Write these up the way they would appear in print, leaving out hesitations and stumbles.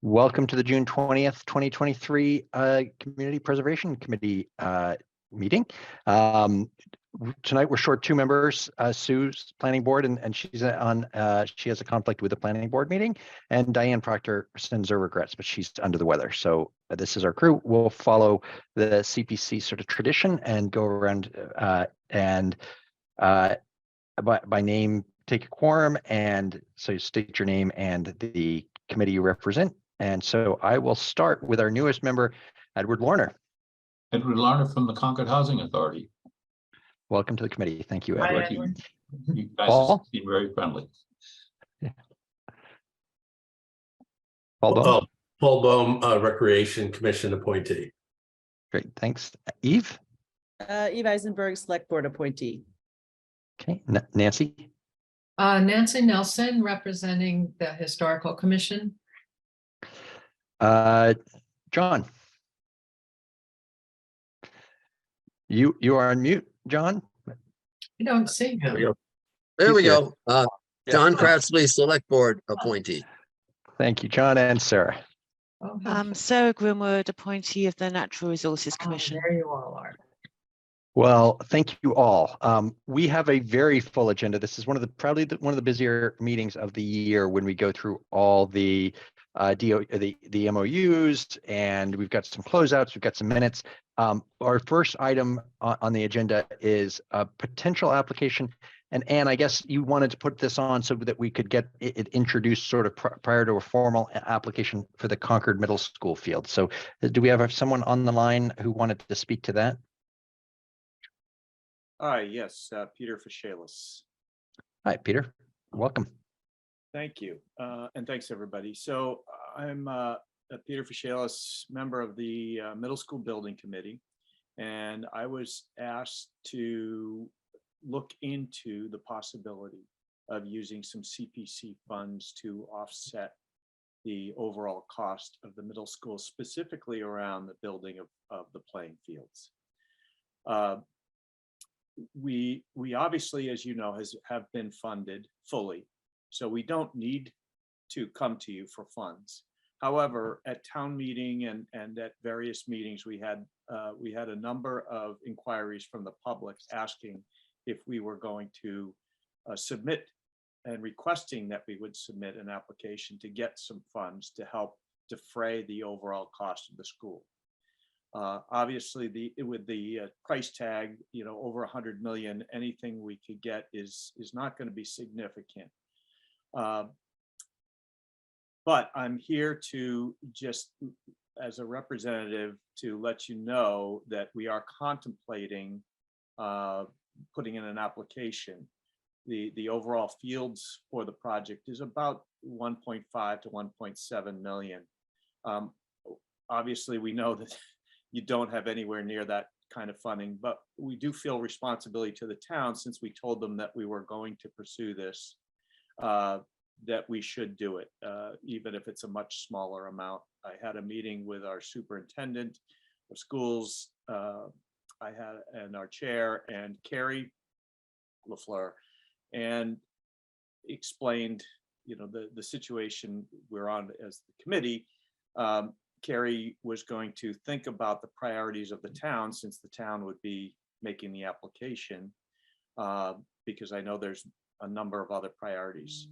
Welcome to the June 20th, 2023 Community Preservation Committee meeting. Tonight we're short two members, Sue's planning board, and she's on. She has a conflict with the planning board meeting, and Diane Proctor sends her regrets, but she's under the weather. So this is our crew. We'll follow the CPC sort of tradition and go around and by name take a quorum, and so you state your name and the committee you represent. And so I will start with our newest member, Edward Lorner. Edward Lorner from the Concord Housing Authority. Welcome to the committee. Thank you, Hi, Edward. Edward. You guys Paul? seem very friendly. Paul Bohm? Paul Bohm, Recreation Commission appointee. Great, thanks. Eve? Eve Eisenberg, Select Board appointee. Okay, Nancy? Nancy Nelson, representing the Historical Commission. John? You are on mute, John? I don't see him. There we He's go. John Cratsley, Select Board appointee. Thank you, John and Sarah. Oh, Sarah Grimwood, appointee of the Natural Resources oh, Commission. there you all are. Well, thank you all. We have a very full agenda. This is probably one of the busier meetings of the year when we go through all the the MOUs, and we've got some closeouts, we've got some minutes. Our first item on the agenda is a potential application. And Anne, I guess you wanted to put this on so that we could get it introduced sort of prior to a formal application for the Concord Middle School field. So do we have someone on the line who wanted to speak to that? Hi, yes, Peter Fashalis. Hi, Peter. Welcome. Thank you, and thanks everybody. So I'm Peter Fashalis, member of the Middle School Building Committee, and I was asked to look into the possibility of using some CPC funds to offset the overall cost of the middle school, specifically around the building of the playing fields. We obviously, as you know, have been funded fully, so we don't need to come to you for funds. However, at town meeting and at various meetings, we had a number of inquiries from the public asking if we were going to submit and requesting that we would submit an application to get some funds to help defray the overall cost of the school. Obviously, with the price tag, over 100 million, anything we could get is not going to be significant. But I'm here to just, as a representative, to let you know that we are contemplating putting in an application. The overall fields for the project is about 1.5 to 1.7 million. Obviously, we know that you don't have anywhere near that kind of funding, but we do feel responsibility to the town, since we told them that we were going to pursue this, that we should do it, even if it's a much smaller amount. I had a meeting with our superintendent of schools, and our chair, and Carrie LaFleur, and explained, the situation we're on as the committee. Carrie was going to think about the priorities of the town, since the town would be making the application, because I know there's a number of other priorities.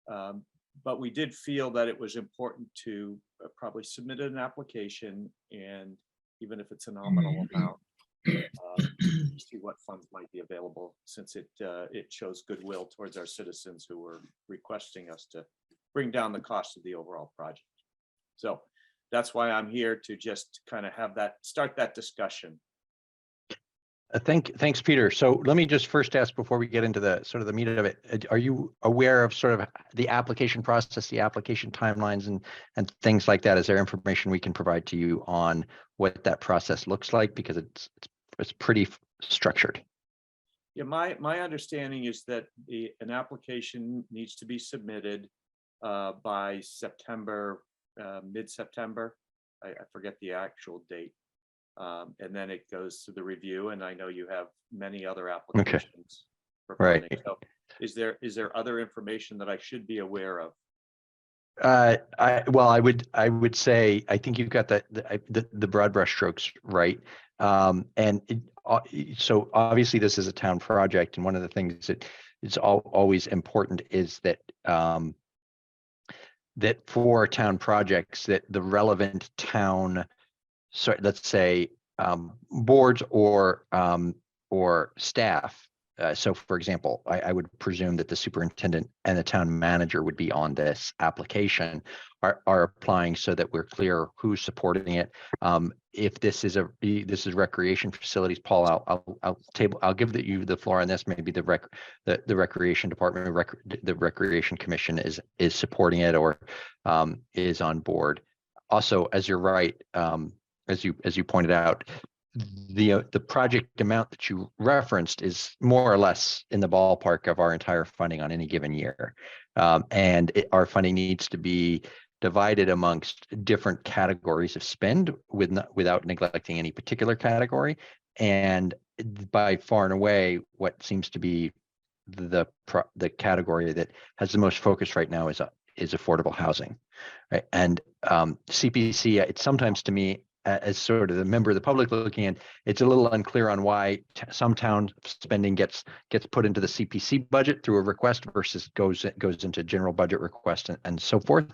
But we did feel that it was important to probably submit an application, and even if it's a nominal amount, see what funds might be available, since it shows goodwill towards our citizens who were requesting us to bring down the cost of the overall project. So that's why I'm here, to just kind of start that discussion. Thanks, Peter. So let me just first ask, before we get into the sort of the meat of it, are you aware of sort of the application process, the application timelines, and things like that? Is there information we can provide to you on what that process looks like? Because it's pretty structured. Yeah, my understanding is that an application needs to be submitted by September, mid-September. I forget the actual date. And then it goes to the review, and I know you have many other applications. Okay. Right. So is there other information that I should be aware of? I would say, I think you've got the broad brush strokes right. So obviously this is a town project, and one of the things that is always important is that that for town projects, that the relevant town, so let's say boards or staff. So for example, I would presume that the superintendent and the town manager would be on this application, are applying, so that we're clear who's supporting it. If this is recreation facilities, Paul, I'll give you the floor on this. Maybe the recreation department, the recreation commission is supporting it, or is on board. Also, as you're right, as you pointed out, the project amount that you referenced is more or less in the ballpark of our entire funding on any given year. Our funding needs to be divided amongst different categories of spend without neglecting any particular category. And by far and away, what seems to be the category that has the most focus right now is affordable housing. Right? And CPC, it's sometimes, to me, as sort of the member of the public looking in, it's a little unclear on why some town spending gets put into the CPC budget through a request versus goes into general budget request and so forth.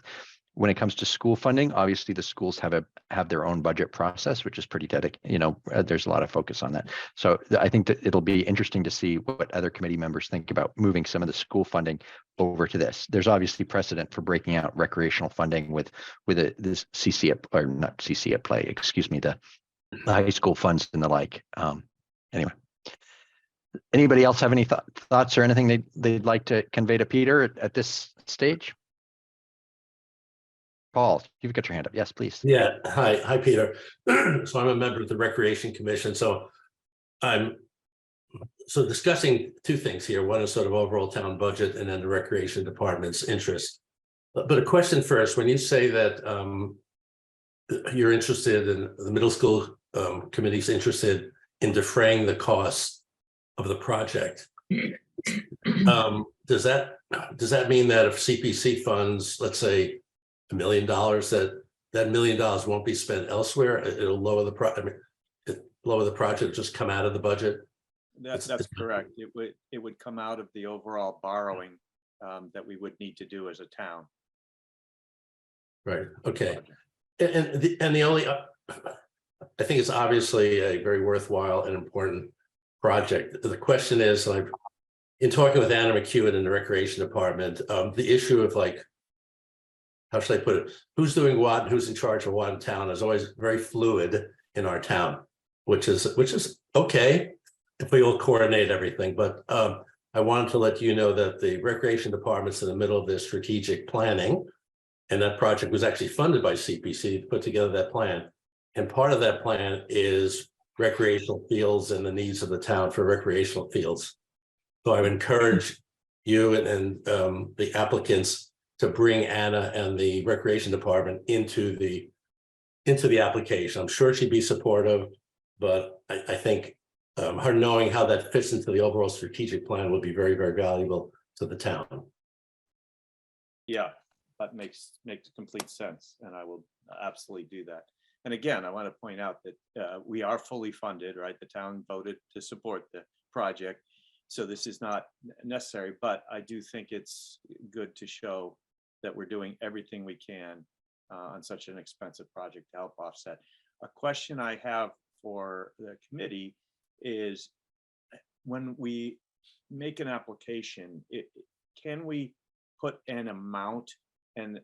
When it comes to school funding, obviously the schools have their own budget process, which is pretty dedicated. There's a lot of focus on that. So I think that it'll be interesting to see what other committee members think about moving some of the school funding over to this. There's obviously precedent for breaking out recreational funding with this CC or not CC at play, excuse me, the high school funds and the like. Anyway, anybody else have any thoughts or anything they'd like to convey to Peter at this stage? Paul, you've got your hand up. Yes, please. Yeah. Hi, Peter. So I'm a member of the Recreation Commission. So I'm discussing two things here. One is sort of overall town budget, and then the Recreation Department's interest. But a question first: when you say that you're interested in the middle school committee's interested in defraying the costs of the project, does that mean that if CPC funds, let's say, $1 million, that $1 million won't be spent elsewhere? It'll lower the project, just come out of the budget? That's correct. It would come out of the overall borrowing that we would need to do as a town. Right. Okay. And the only, I think it's obviously a very worthwhile and important project. The question is, like, in talking with Anna McEwen in the Recreation Department, the issue of, like, how should I put it? Who's doing what? Who's in charge of what in town is always very fluid in our town, which is okay if we all coordinate everything. But I wanted to let you know that the Recreation Department's in the middle of their strategic planning, and that project was actually funded by CPC to put together that plan. And part of that plan is recreational fields and the needs of the town for recreational fields. So I would encourage you and the applicants to bring Anna and the Recreation Department into the application. I'm sure she'd be supportive, but I think her knowing how that fits into the overall strategic plan would be very, very valuable to the town. Yeah, that makes complete sense, and I will absolutely do that. And again, I want to point out that we are fully funded, right? The town voted to support the project, so this is not necessary, but I do think it's good to show that we're doing everything we can on such an expensive project to help offset. A question I have for the committee is, when we make an application, can we put an amount and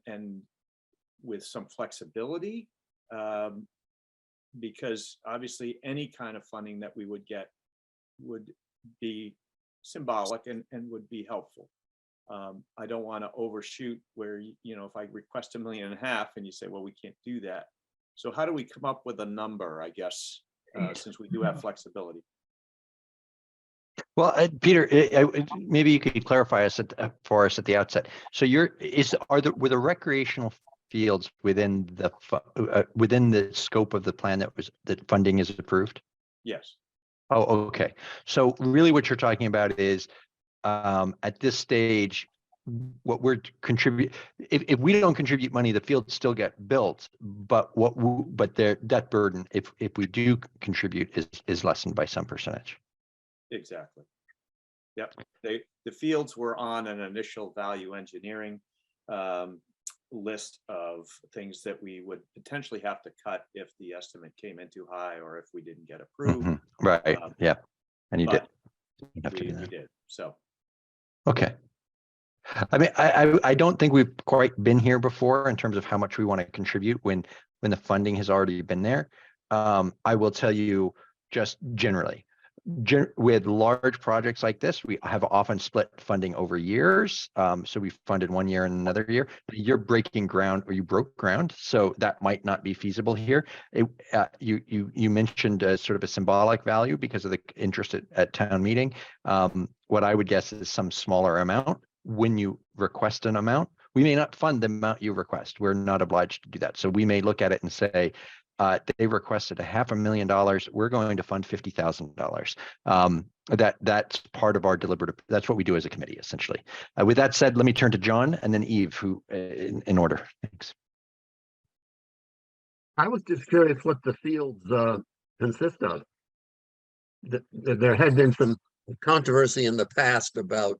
with some flexibility? Because obviously any kind of funding that we would get would be symbolic and would be helpful. I don't want to overshoot where, if I request $1.5 million and you say, well, we can't do that. So how do we come up with a number, I guess, since we do have flexibility? Well, Peter, maybe you could clarify for us at the outset. So were the recreational fields within the scope of the plan that funding is approved? Yes. Oh, okay. So really what you're talking about is, at this stage, what we're contribute, if we don't contribute money, the fields still get built, but but their debt burden, if we do contribute, is lessened by some percentage. Exactly. Yep, the fields were on an initial value engineering list of things that we would potentially have to cut if the estimate came in too high or if we didn't get approved. Mhm. Right, yeah, and you did. But You have to do we that. did, so. Okay. I mean, I don't think we've quite been here before in terms of how much we want to contribute when the funding has already been there. I will tell you just generally, with large projects like this, we have often split funding over years. So we funded 1 year and another year. You're breaking ground, or you broke ground, so that might not be feasible here. You mentioned sort of a symbolic value because of the interest at town meeting. What I would guess is some smaller amount. When you request an amount, we may not fund the amount you request. We're not obliged to do that. So we may look at it and say, they requested $500,000. We're going to fund $50,000. That's part of our deliberative. That's what we do as a committee, essentially. With that said, let me turn to John and then Eve, who in order. Thanks. I was just curious what the fields consist of. There had been some controversy in the past about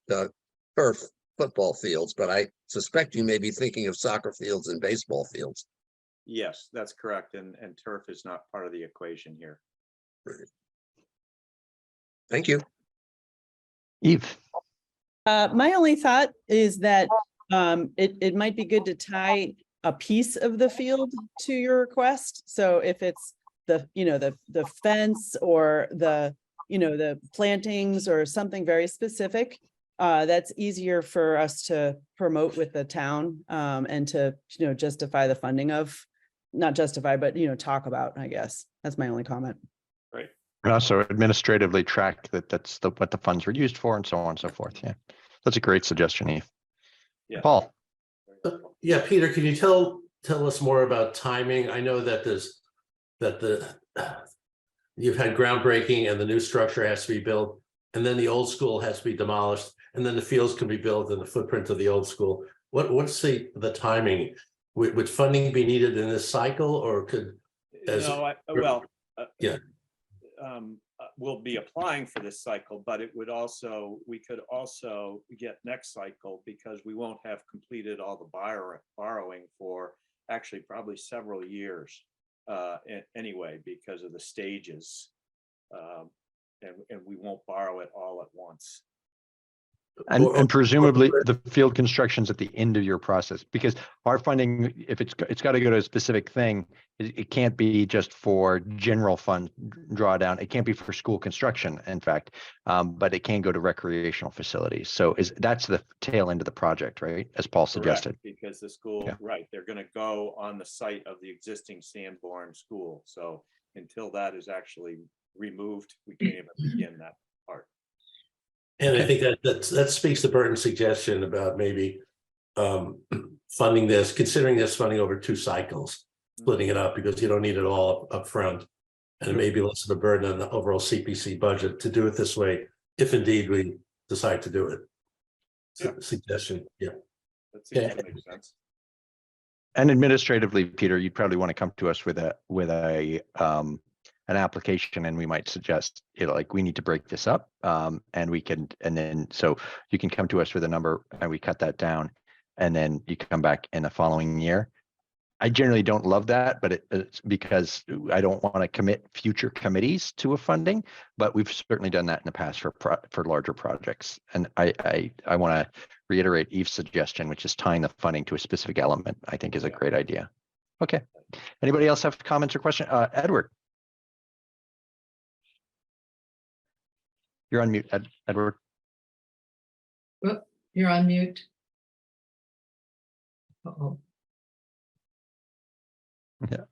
turf football fields, but I suspect you may be thinking of soccer fields and baseball fields. Yes, that's correct. And turf is not part of the equation here. Thank you. Eve. My only thought is that it might be good to tie a piece of the field to your request. So if it's the fence or the plantings or something very specific, that's easier for us to promote with the town and to justify the funding of, not justify, but talk about, I guess. That's my only comment. Right. And also administratively track that's what the funds were used for and so on and so forth. Yeah, that's a great suggestion, Eve. Yeah. Paul. Yeah, Peter, can you tell us more about timing? I know that you've had groundbreaking and the new structure has to be built, and then the old school has to be demolished, and then the fields can be built in the footprint of the old school. What's the timing? Would funding be needed in this cycle, or could? We'll be applying for this cycle, but we could also get next cycle because we won't have completed all the borrowing for actually probably several years anyway, because of the stages, and we won't borrow it all at once. And presumably the field construction's at the end of your process, because our funding, if it's got to go to a specific thing, it can't be just for general fund drawdown. It can't be for school construction, in fact, but it can go to recreational facilities. So that's the tail end of the project, right? As Paul suggested. Correct, because the school, Yeah. Right, they're going to go on the site of the existing Sanborn school. So until that is actually removed, we can't even begin that part. And I think that speaks to Burton's suggestion about maybe funding this, considering this funding over 2 cycles, splitting it up because you don't need it all up front. And it may be less of a burden on the overall CPC budget to do it this way, if indeed we decide to do it. Suggestion, yeah. That seems to make sense. And administratively, Peter, you'd probably want to come to us with an application, and we might suggest, like, we need to break this up, and then so you can come to us with a number and we cut that down, and then you come back in the following year. I generally don't love that, but it's because I don't want to commit future committees to a funding, but we've certainly done that in the past for larger projects. And I want to reiterate Eve's suggestion, which is tying the funding to a specific element, I think is a great idea. Okay. Anybody else have comments or questions? Edward. You're on mute, Edward. Oh, you're on mute. Uh-oh. Yeah.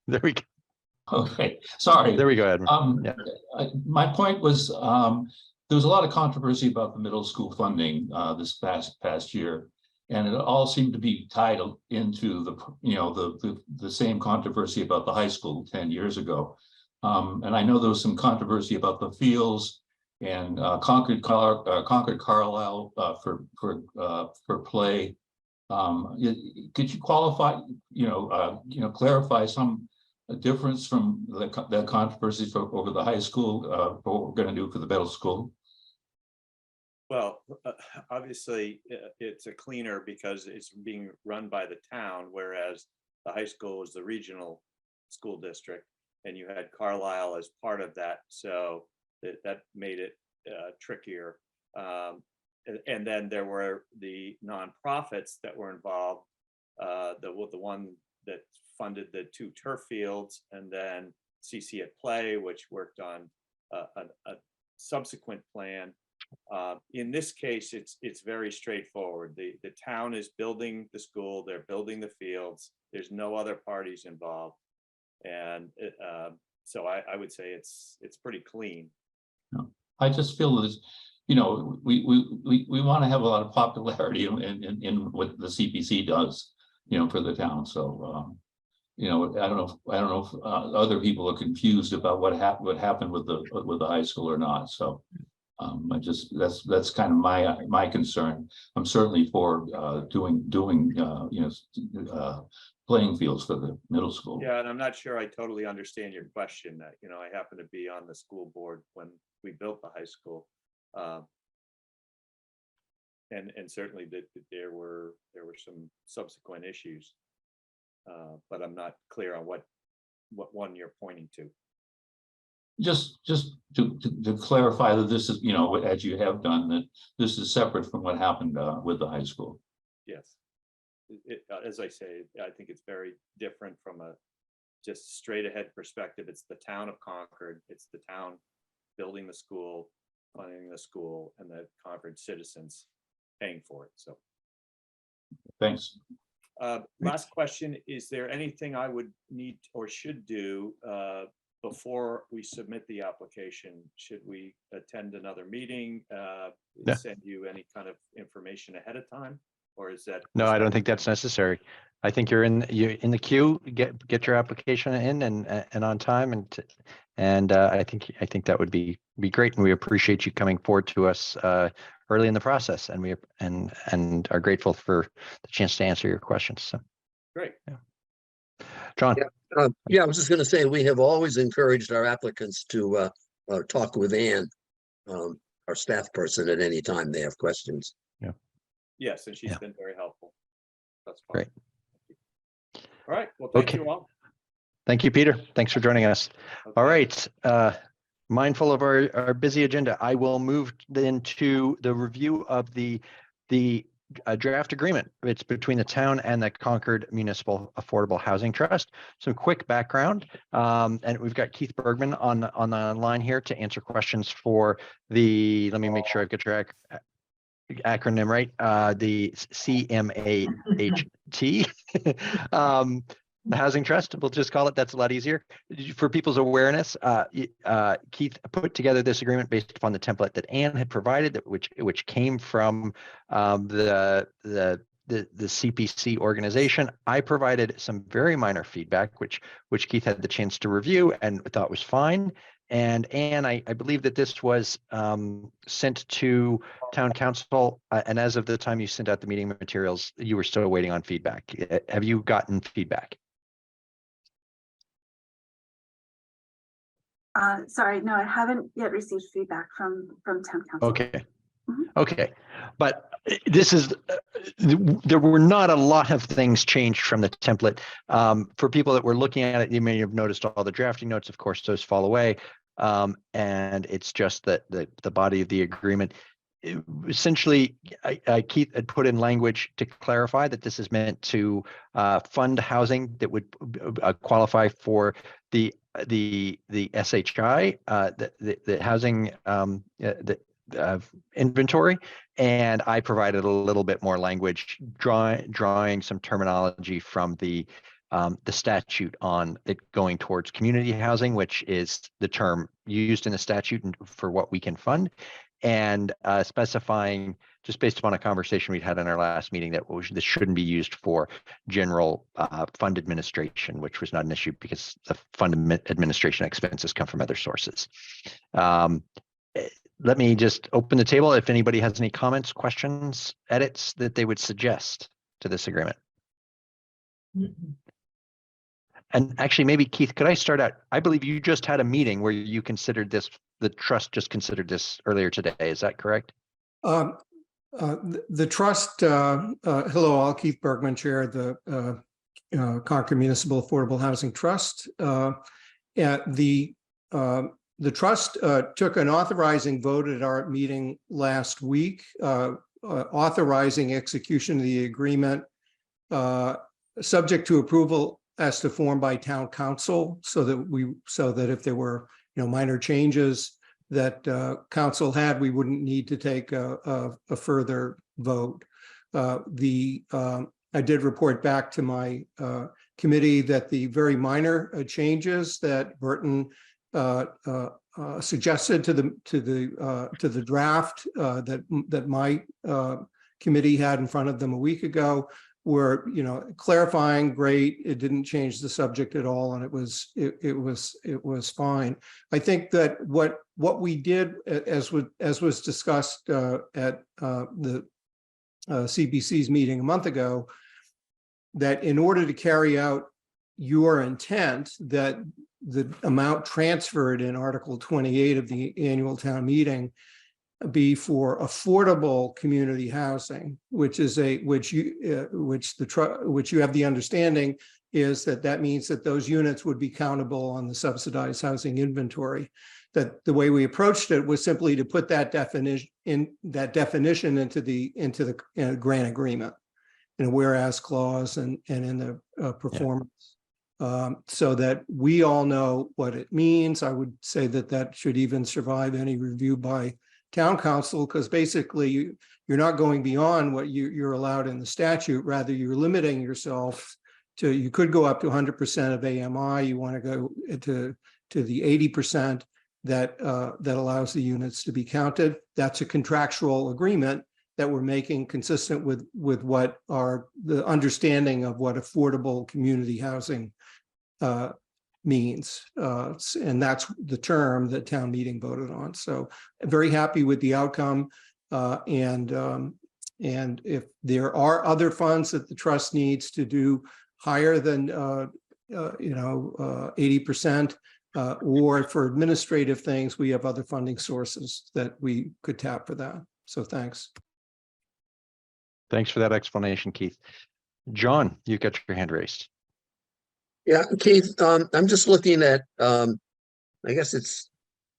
There we go. Okay, sorry. There we go, Edward. Yeah. My point was, there was a lot of controversy about the middle school funding this past year, and it all seemed to be tied into the same controversy about the high school 10 years ago. And I know there was some controversy about the fields and Concord Carlisle for play. Could you qualify, clarify some difference from the controversy over the high school, for what we're going to do for the middle school? Well, obviously, it's a cleaner because it's being run by the town, whereas the high school is the regional school district, and you had Carlisle as part of that, so that made it trickier. And then there were the nonprofits that were involved, the one that funded the 2 turf fields, and then CC at Play, which worked on a subsequent plan. In this case, it's very straightforward. The town is building the school, they're building the fields, there's no other parties involved. And so I would say it's pretty clean. I just feel that, we want to have a lot of popularity in what the CPC does, for the town. So, I don't know if other people are confused about what happened with the high school or not. So, that's kind of my concern. I'm certainly for doing playing fields for the middle school. Yeah, and I'm not sure I totally understand your question. I happen to be on the school board when we built the high school, and certainly that there were some subsequent issues, but I'm not clear on what one you're pointing to. Just to clarify that this is, as you have done, that this is separate from what happened with the high school. Yes. As I say, I think it's very different from a just straight ahead perspective. It's the town of Concord, it's the town building the school, funding the school, and the Concord citizens paying for it. So Thanks. last question, is there anything I would need or should do before we submit the application? Should we attend another meeting, send you any kind of information ahead of time? Or is that? No, I don't think that's necessary. I think you're in the queue. Get your application in and on time, and I think that would be great, and we appreciate you coming forward to us early in the process, and we are grateful for the chance to answer your questions. So Great. Yeah. John. Yeah, I was just going to say, we have always encouraged our applicants to talk with Ann, our staff person, at any time they have questions. Yes, and she's Yeah. been very helpful. That's fine. Great. All right. Well, thank Okay. you all. Thank you, Peter. Thanks for joining us. Okay. All right. Mindful of our busy agenda, I will move then to the review of the draft agreement. It's between the town and the Concord Municipal Affordable Housing Trust. Some quick background, and we've got Keith Bergman on the line here to answer questions for the. Let me make sure I've got your acronym right. The CMAHT, the Housing Trust. We'll just call it. That's a lot easier for people's awareness. Keith put together this agreement based upon the template that Ann had provided, which came from the CPC organization. I provided some very minor feedback, which Keith had the chance to review and thought was fine. And Ann, I believe that this was sent to town council, and as of the time you sent out the meeting materials, you were still waiting on feedback. Have you gotten feedback? Sorry, no, I haven't yet received feedback from town council. Okay. Okay, but this is, there were not a lot of things changed from the template. For people that were looking at it, you may have noticed all the drafting notes, of course, those fall away. And it's just that the body of the agreement. Essentially, Keith had put in language to clarify that this is meant to fund housing that would qualify for the SHI, the housing inventory, and I provided a little bit more language, drawing some terminology from the statute on it going towards community housing, which is the term used in the statute for what we can fund, and specifying, just based upon a conversation we had in our last meeting, that this shouldn't be used for general fund administration, which was not an issue because the fund administration expenses come from other sources. let me just open the table. If anybody has any comments, questions, edits that they would suggest to this agreement. And actually, maybe Keith, could I start out? I believe you just had a meeting where you considered this, the trust just considered this earlier today. Is that correct? The trust, hello, all, Keith Bergman, Chair of the Concord Municipal Affordable Housing Trust. The trust took an authorizing vote at our meeting last week, authorizing execution of the agreement, subject to approval as to form by town council, so that if there were minor changes that council had, we wouldn't need to take a further vote. I did report back to my committee that the very minor changes that Burton suggested to the draft that my committee had in front of them a week ago were clarifying. Great. It didn't change the subject at all, and it was fine. I think that what we did, as was discussed at the CBC's meeting a month ago, that in order to carry out your intent that the amount transferred in Article 28 of the annual town meeting be for affordable community housing, which you have the understanding is that means that those units would be countable on the subsidized housing inventory. That the way we approached it was simply to put that definition into the grant agreement in a whereas clause and in the performance. So that we all know what it means. I would say that should even survive any review by town council, because basically you're not going beyond what you're allowed in the statute. Rather, you're limiting yourself to, you could go up to 100% of AMI. You want to go to the 80% that allows the units to be counted. That's a contractual agreement that we're making consistent with what are the understanding of what affordable community housing means, and that's the term that town meeting voted on. So very happy with the outcome, and if there are other funds that the trust needs to do higher than 80%, or for administrative things, we have other funding sources that we could tap for that. So thanks. Thanks for that explanation, Keith. John, you got your hand raised. Yeah, Keith, I'm just looking at, I guess it's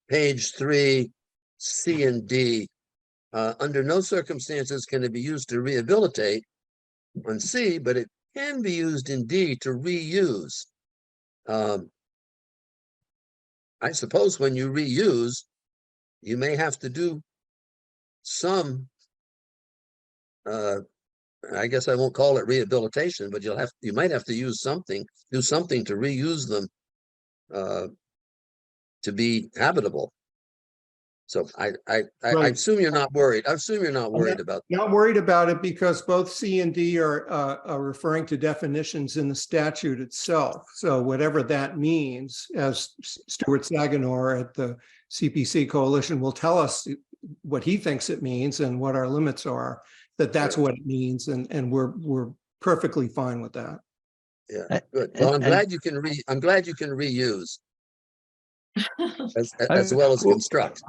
page 3, C and D. Under no circumstances can it be used to rehabilitate on C, but it can be used in D to reuse. I suppose when you reuse, you may have to do some, I guess I won't call it rehabilitation, but you might have to do something to reuse them to be habitable. So I Right. assume you're not worried. I assume you're not worried about that. Not worried about it, because both C and D are referring to definitions in the statute itself. So whatever that means, as Stuart Saganor at the CPC Coalition will tell us what he thinks it means and what our limits are, that's Sure. what it means, and we're perfectly fine with that. Yeah, good. Well, I'm glad you can reuse as well as construct.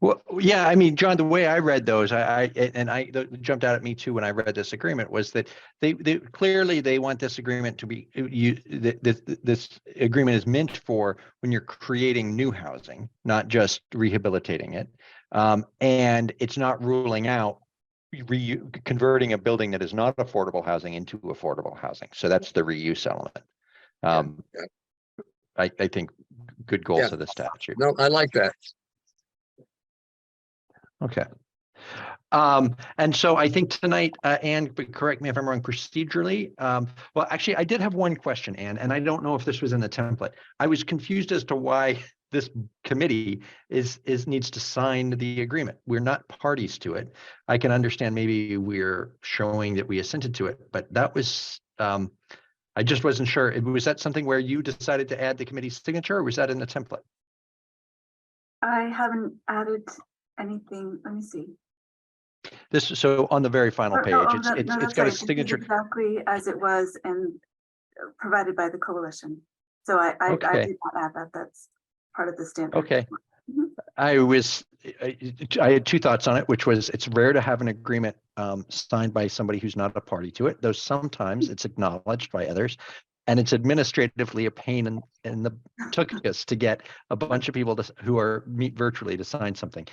Well, yeah, I mean, John, the way I read those, that jumped out at me too when I read this agreement was that they clearly they want this agreement to be this agreement is meant for when you're creating new housing, not just rehabilitating it, and it's not ruling out converting a building that is not affordable housing into affordable housing. So that's the reuse element. Yeah. I think good goals of the statute. No, I like that. Okay. And so I think tonight, Anne, but correct me if I'm wrong, procedurally. Well, actually, I did have one question, Anne, and I don't know if this was in the template. I was confused as to why this committee needs to sign the agreement. We're not parties to it. I can understand maybe we're showing that we assented to it, but that was, I just wasn't sure. Was that something where you decided to add the committee's signature, or was that in the template? I haven't added anything, let me see. This, so on the very final Oh, page, oh, it's, no, it's, no, it's that's got a right. This is signature. exactly as it was and provided by the coalition. So I Okay. did not add that. That's part of the standard. Okay. Mhm. I had two thoughts on it, which was it's rare to have an agreement signed by somebody who's not a party to it, though sometimes it's acknowledged by others. And it's administratively a pain in the tuchus to get a bunch of people who are meet virtually to sign something.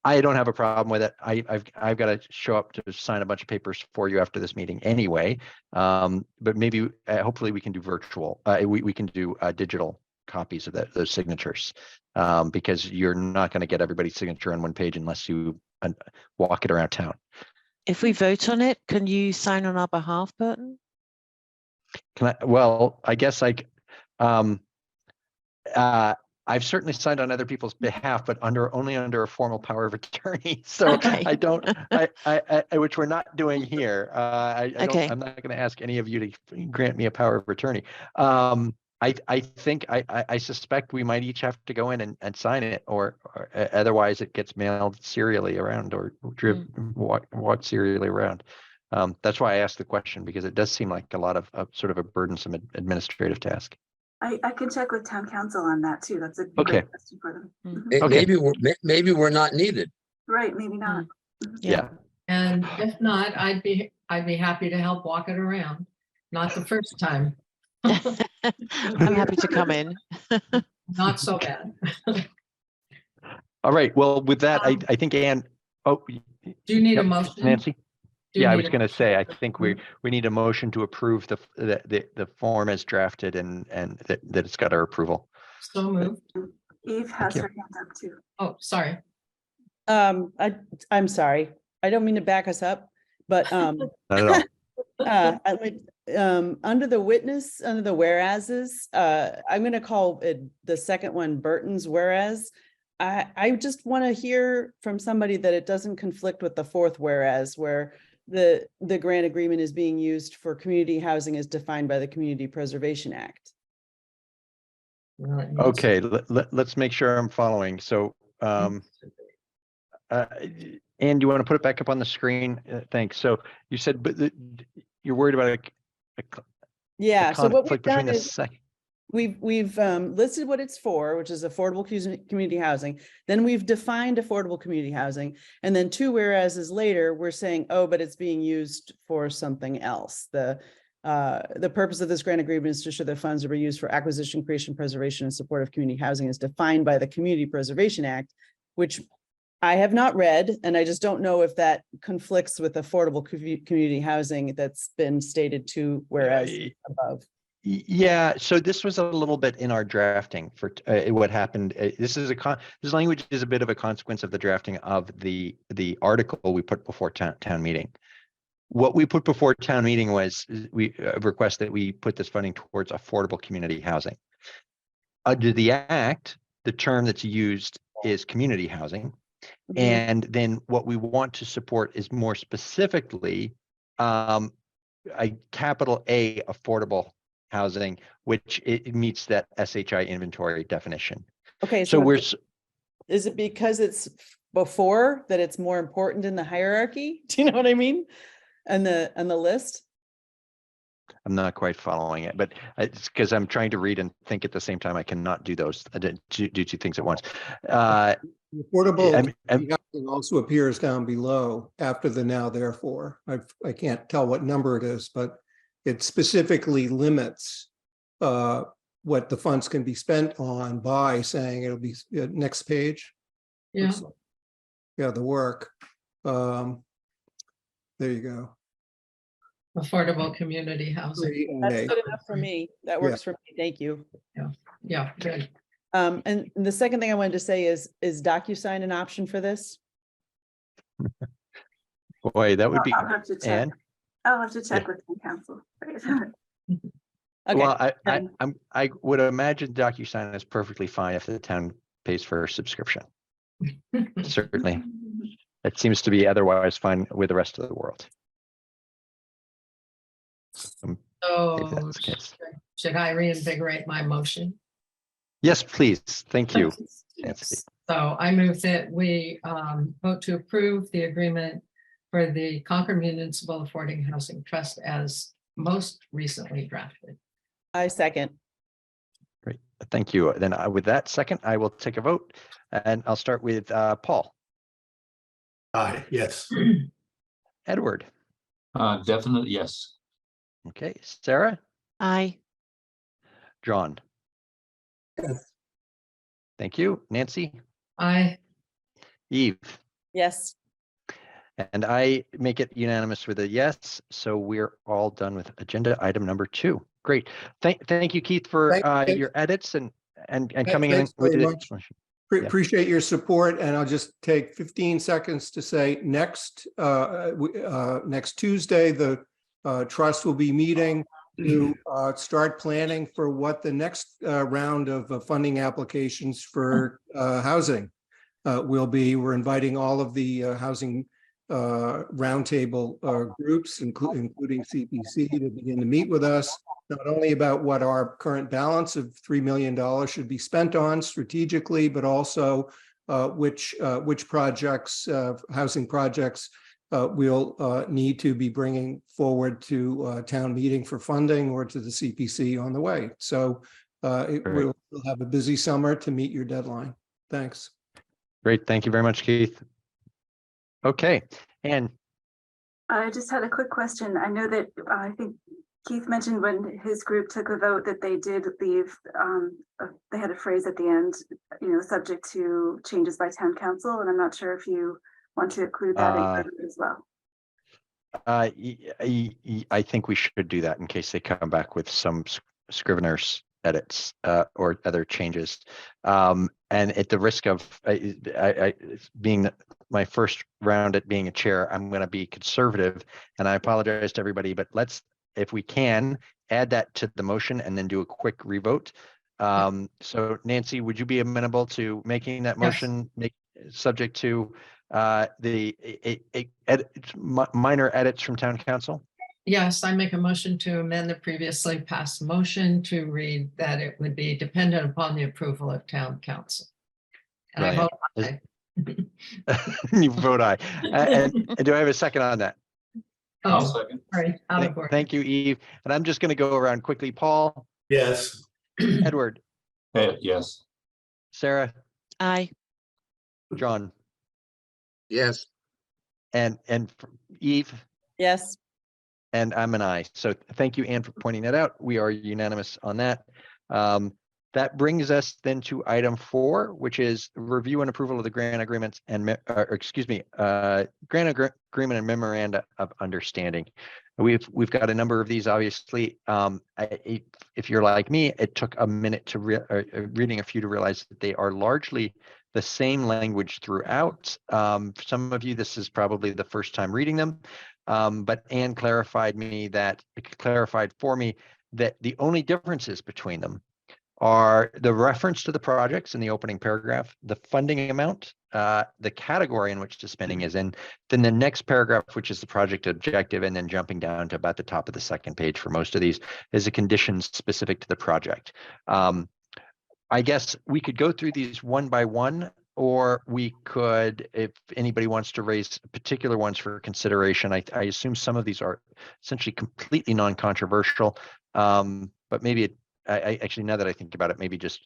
I don't have a problem with it. I've got to show up to sign a bunch of papers for you after this meeting anyway. But maybe hopefully we can do virtual. We can do digital copies of those signatures, because you're not going to get everybody's signature on one page unless you walk it around town. If we vote on it, can you sign on our behalf, Burton? Can I? Well, I guess I've certainly signed on other people's behalf, but only under a formal power of attorney. So Okay. I don't, which we're not doing here. Okay. I'm not going to ask any of you to grant me a power of attorney. I think I suspect we might each have to go in and sign it, or otherwise it gets mailed serially around or walked serially around. That's why I asked the question, because it does seem like a lot of sort of a burdensome administrative task. I can check with town council on that too. That's a Okay. great question for them. Mm. Mhm. Okay. Maybe we're not needed. Right, maybe not. Mhm. Yeah. And if not, I'd be happy to help walk it around. Not the first time, I'm happy to come in. not so bad. All right. Well, with that, I think Anne. Oh, Do you need a yep, motion? Nancy? Do you Yeah, I need was a going to say, I motion? think we need a motion to approve the form as drafted and that it's got our approval. So moved. Eve has you. her hand up too. Oh, sorry. I'm sorry. I don't mean to back us up, but Not at all. under the whereases, I'm going to call it the second one Burton's whereas. I just want to hear from somebody that it doesn't conflict with the fourth whereas, where the grant agreement is being used for community housing as defined by the Community Preservation Act. Well, it needs- Okay, let's make sure I'm following. So, Anne, do you want to put it back up on the screen? Thanks. So you said, but you're worried about Yeah. So what we've conflict between done the is second. we've listed what it's for, which is affordable community housing. Then we've defined affordable community housing, and then two whereases later, we're saying, oh, but it's being used for something else. The purpose of this grant agreement is to ensure that funds are used for acquisition, creation, preservation, and support of community housing as defined by the Community Preservation Act, which I have not read, and I just don't know if that conflicts with affordable community housing that's been stated to whereas above. Yeah, so this was a little bit in our drafting for what happened. This language is a bit of a consequence of the drafting of the article we put before town meeting. What we put before town meeting was we request that we put this funding towards affordable community housing. Under the act, the term that's used is community housing. Mhm. And then what we want to support is more specifically a capital A affordable housing, which it meets that SHI inventory definition. Okay, So is it because it's before that it's more important in the hierarchy? Do you know what I mean? And the list? I'm not quite following it, but it's because I'm trying to read and think at the same time. I cannot do those, do two things at once. The affordable I'm- housing also appears down below after the now therefore. I can't tell what number it is, but it specifically limits what the funds can be spent on by saying it'll be next page. Yeah, Looks like- Yeah, the work. There you go. affordable community housing. 3A. That's good enough for me. That works for me. Thank you. Yeah, good. And the second thing I wanted to say is DocuSign an option for this? Boy, that would be. I'll have to check. Anne? I'll have to check with town council. Right. Okay. Well, I would imagine DocuSign is perfectly fine if the town pays for a subscription. Certainly, it seems to be otherwise fine with the rest of the world. Maybe So that's the case. should I reinvigorate my motion? Yes, please. Thank you, Nancy. So I move that we vote to approve the agreement for the Concord Municipal Affordable Housing Trust as most recently drafted. I second. Great, thank you. Then with that second, I will take a vote, and I'll start with Paul, Aye, yes. Edward, Definitely, yes. okay, Sarah, Aye. John. Thank you, Nancy, I, Eve, Yes. and I make it unanimous with a yes. So we're all done with agenda item number 2. Great. Thank you, Keith, for Thank you. your edits and coming in Thanks with very it. much. Yeah. Appreciate your support, and I'll just take 15 seconds to say next Tuesday, the trust will be meeting to start planning for what the next round of funding applications for housing will be. We're inviting all of the housing roundtable groups, including CPC, to begin to meet with us, not only about what our current balance of $3 million should be spent on strategically, but also which projects, housing projects, we'll need to be bringing forward to town meeting for funding or to the CPC on the way. So we'll have a busy summer to meet your deadline. Thanks. Great. Thank you very much, Keith. Okay. And I just had a quick question. I know that I think Keith mentioned when his group took a vote that they did leave, they had a phrase at the end, subject to changes by town council, and I'm not sure if you want to include that in your vote as well. I think we should do that in case they come back with some Scrivener's edits or other changes. And at the risk of I being my first round at being a chair, I'm going to be conservative, and I apologize to everybody, but let's, if we can, add that to the motion and then do a quick revote. So Nancy, would you be amenable to making that motion subject to minor edits from town council? yes, I make a motion to amend the previously passed motion to read that it would be dependent upon the approval of town council. And I vote aye. You vote aye. And do I have a second on that? I'll Oh, second. sorry, out of order. Thank you, Eve. And I'm just going to go around quickly. Paul, Yes. Edward, Yes. Sarah, Aye. John, Yes, and Eve, Yes. and I'm an aye. So thank you, Anne, for pointing that out. We are unanimous on that. That brings us then to item 4, which is review and approval of the grant agreements and grant agreement and memoranda of understanding. We've got a number of these, obviously. If you're like me, it took a minute to reading a few to realize that they are largely the same language throughout. Some of you, this is probably the first time reading them, but Anne clarified for me that the only differences between them are the reference to the projects in the opening paragraph, the funding amount, the category in which the spending is in, then the next paragraph, which is the project objective, and then jumping down to about the top of the second page for most of these is a condition specific to the project. I guess we could go through these one by one, or we could, if anybody wants to raise particular ones for consideration. I assume some of these are essentially completely non-controversial, but maybe I actually, now that I think about it, maybe just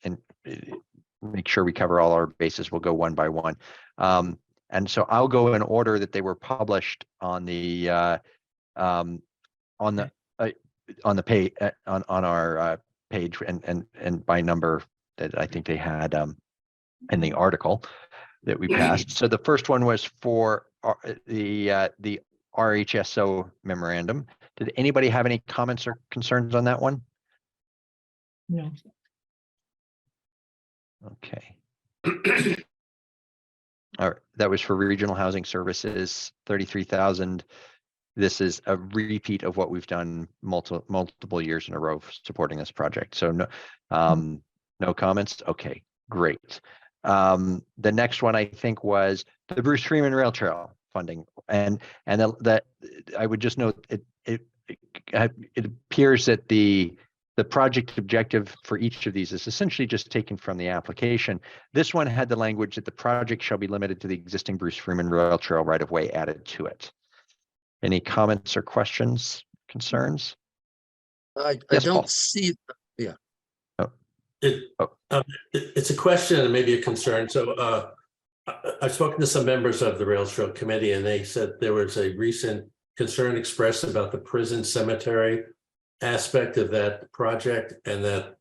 make sure we cover all our bases. We'll go one by one. And so I'll go in order that they were published on the page on our page and by number that I think they had in the article that we passed. So the first one was for the RHSO memorandum. Did anybody have any comments or concerns on that one? No. Okay. All right, that was for regional housing services, 33,000. This is a repeat of what we've done multiple years in a row supporting this project. So no comments. Okay, great. The next one I think was the Bruce Freeman Rail Trail funding, and that I would just note it appears that the the project objective for each of these is essentially just taken from the application. This one had the language that the project shall be limited to the existing Bruce Freeman Rail Trail right of way added to it. Any comments or questions, concerns? I Yes, Paul. don't see, It's a question and maybe a concern. So I've spoken to some members of the Rails Trail Committee, and they said there was a recent concern expressed about the prison cemetery aspect of that project, and that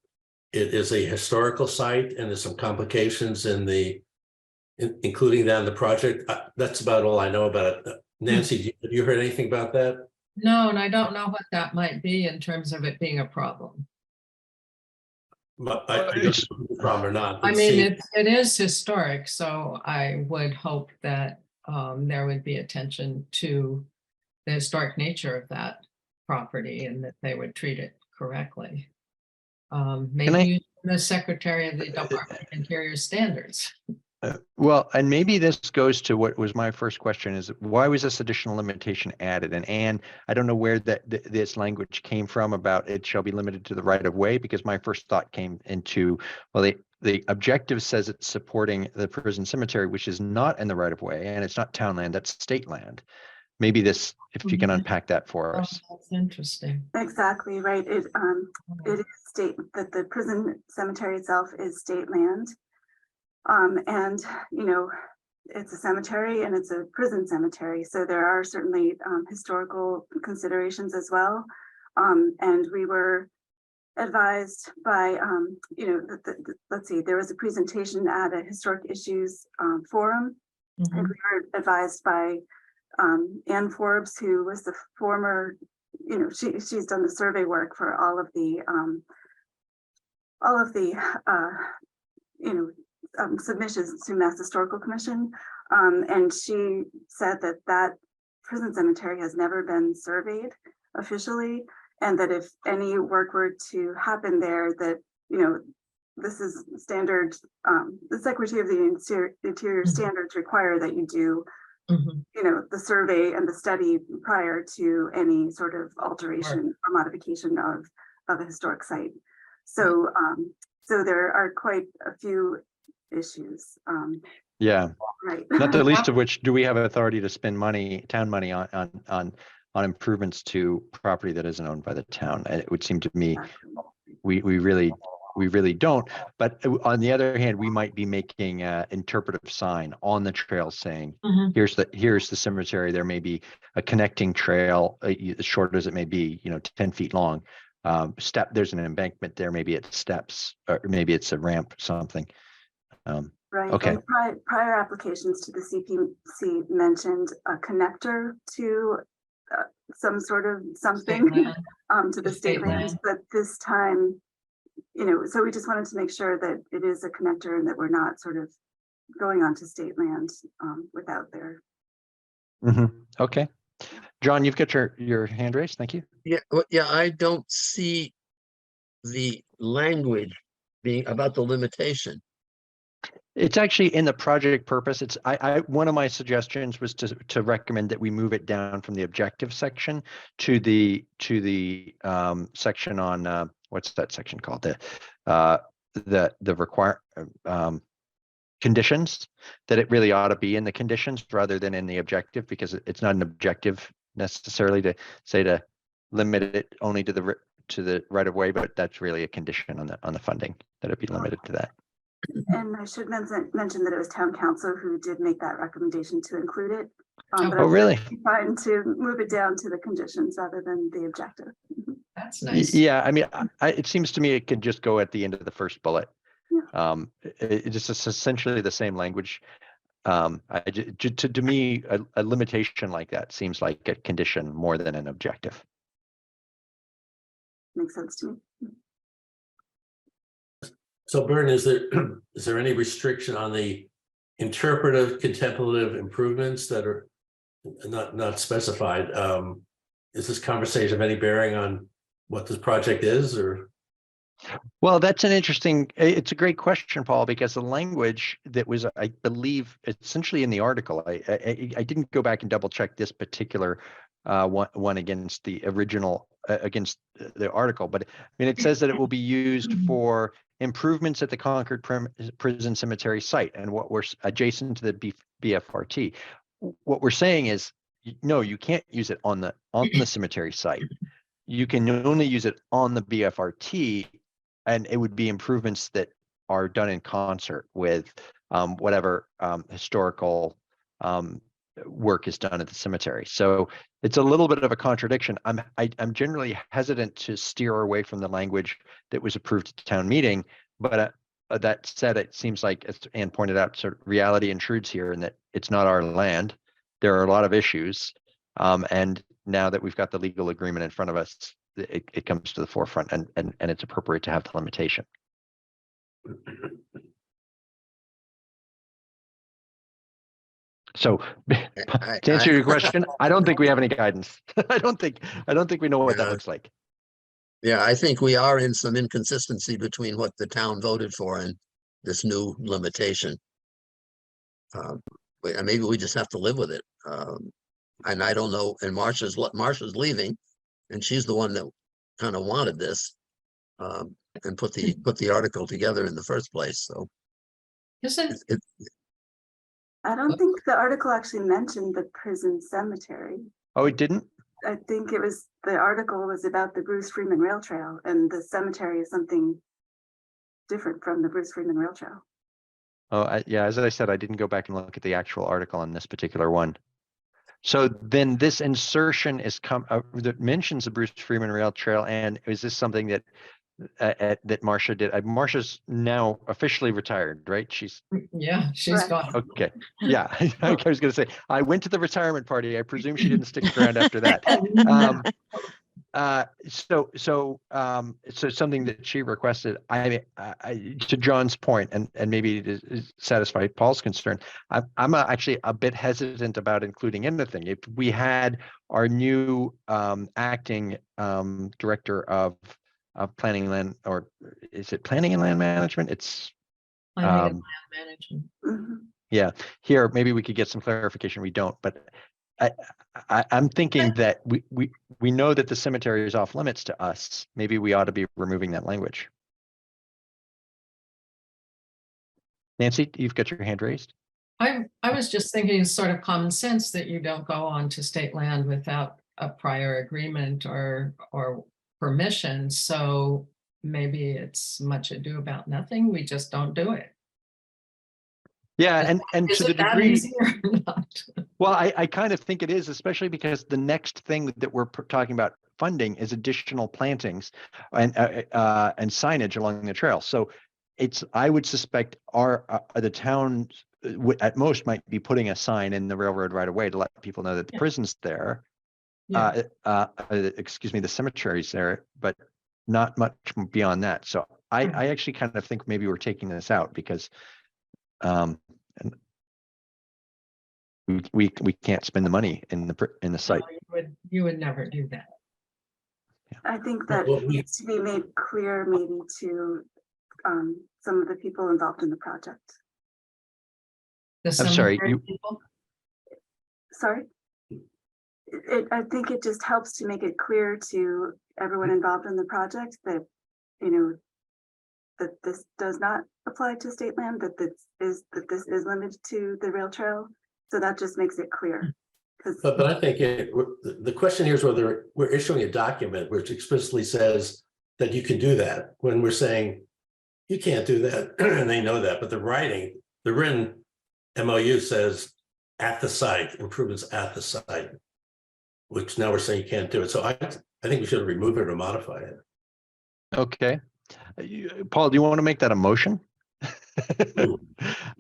it is a historical site and there's some complications including that in the project. That's about all I know about it. Nancy, have you heard anything about that? No, and I don't know what that might be in terms of it being a problem. But I don't know if it's a problem or not. I but mean, it is historic, so I would hope that there would be attention to the historic nature of that property and that they would treat it correctly. Maybe the Secretary of the Department of Interior Standards. Well, and maybe this goes to what was my first question is why was this additional limitation added? And Anne, I don't know where this language came from about it shall be limited to the right of way, because my first thought came into, well, the objective says it's supporting the prison cemetery, which is not in the right of way, and it's not town land, that's state land. Maybe this, if you can unpack that for us. That's interesting. Exactly, right. It is state that the prison cemetery itself is state land. And, you know, it's a cemetery and it's a prison cemetery. So there are certainly historical considerations as well. And we were advised by, you know, let's see, there was a presentation at a historic issues forum. Mhm. And we were advised by Ann Forbes, who was the former, you know, she's done the survey work for all of the you know, submissions to Mass Historical Commission, and she said that that prison cemetery has never been surveyed officially, and that if any work were to happen there, that, you know, this is standard, the Secretary of the Interior standards require that you do, you know, the survey and the study prior to any sort of alteration or modification of a historic site. So, so there are quite a few issues. Yeah, Right. not the least of which, do we have authority to spend money, town money on improvements to property that isn't owned by the town? And it would seem to me we really don't. But on the other hand, we might be making an interpretive sign on the trail saying, here's the cemetery. There may be a connecting trail, as short as it may be, you know, 10 feet long. There's an embankment there, maybe it's steps, or maybe it's a ramp, something. Right. Okay. And prior applications to the CPC mentioned a connector to some sort of something to the state lands, but this time, you know, so we just wanted to make sure that it is a connector and that we're not sort of going onto state land without their. Okay. John, you've got your hand raised. Thank you. yeah, well, yeah, I don't see the language being about the limitation. It's actually in the project purpose. It's one of my suggestions was to recommend that we move it down from the objective section to the section on what's that section called? The require conditions, that it really ought to be in the conditions rather than in the objective, because it's not an objective necessarily to say to limit it only to the right of way, but that's really a condition on the funding, that it be limited to that. And I should mention that it was town council who did make that recommendation to include it. But Oh, really? I'm fine to move it down to the conditions rather than the objective. That's nice. Yeah, I mean, it seems to me it could just go at the end of the first bullet. It's just essentially the same language. To me, a limitation like that seems like a condition more than an objective. Makes sense to me. So Bern, is there any restriction on the interpretive contemplative improvements that are not specified? Is this conversation of any bearing on what this project is, or? Well, it's a great question, Paul, because the language that was, I believe, essentially in the article, I didn't go back and double check this particular one against the original against the article, but I mean, it says that it will be used for improvements at the Concord Prison Cemetery site and what we're adjacent to the BFRT. What we're saying is, no, you can't use it on the cemetery site. You can only use it on the BFRT, and it would be improvements that are done in concert with whatever historical work is done at the cemetery. So it's a little bit of a contradiction. I'm generally hesitant to steer away from the language that was approved at the town meeting, but that said, it seems like, as Anne pointed out, sort of reality intrudes here, and that it's not our land. There are a lot of issues, and now that we've got the legal agreement in front of us, it comes to the forefront, and it's appropriate to have the limitation. So to answer your question, I don't think we have any guidance. I don't think we know what that looks like. Yeah, I think we are in some inconsistency between what the town voted for and this new limitation. Maybe we just have to live with it. And I don't know, and Marcia's leaving, and she's the one that kind of wanted this, and put the article together in the first place, so. Isn't, I don't think the article actually mentioned the prison cemetery. Oh, it didn't? I think the article was about the Bruce Freeman Rail Trail, and the cemetery is something different from the Bruce Freeman Rail Trail. Oh, yeah, as I said, I didn't go back and look at the actual article on this particular one. So then this insertion is that mentions the Bruce Freeman Rail Trail, and is this something that that Marcia did? Marcia's now officially retired, right? She's Right. gone. okay. Yeah, I was going to say I went to the retirement party. I presume she didn't stick around after that. So something that she requested, to John's point, and maybe to satisfy Paul's concern, I'm actually a bit hesitant about including anything. If we had our new acting director of planning land, or is it planning and land management? It's Planning and land management. Mhm. yeah. Here, maybe we could get some clarification. We don't, but I'm thinking that we know that the cemetery is off limits to us. Maybe we ought to be removing that language. Nancy, you've got your hand raised. I was just thinking it's sort of common sense that you don't go on to state land without a prior agreement or permission. So maybe it's much ado about nothing. We just don't do it. Yeah, and Is to it the that degree, easy or not? well, I kind of think it is, especially because the next thing that we're talking about funding is additional plantings and signage along the trail. So I would suspect the town at most might be putting a sign in the railroad right away to let people know that the prison's there. Yeah. Excuse me, the cemetery's there, but not much beyond that. So I actually kind of think maybe we're taking this out because and we can't spend the money in the site. No, you would never do that. I think that needs to be made clear, maybe to some of the people involved in the project. The I'm sorry, cemetery people? Sorry? I think it just helps to make it clear to everyone involved in the project that, that this does not apply to state land, that this is limited to the rail trail. So that just makes it clear. But I think the question here is whether we're issuing a document which explicitly says that you can do that, when we're saying you can't do that, and they know that, but the written MOU says at the site, improvements at the site, which now we're saying you can't do it. So I think we should remove it or modify it. Okay. Paul, do you want to make that a motion?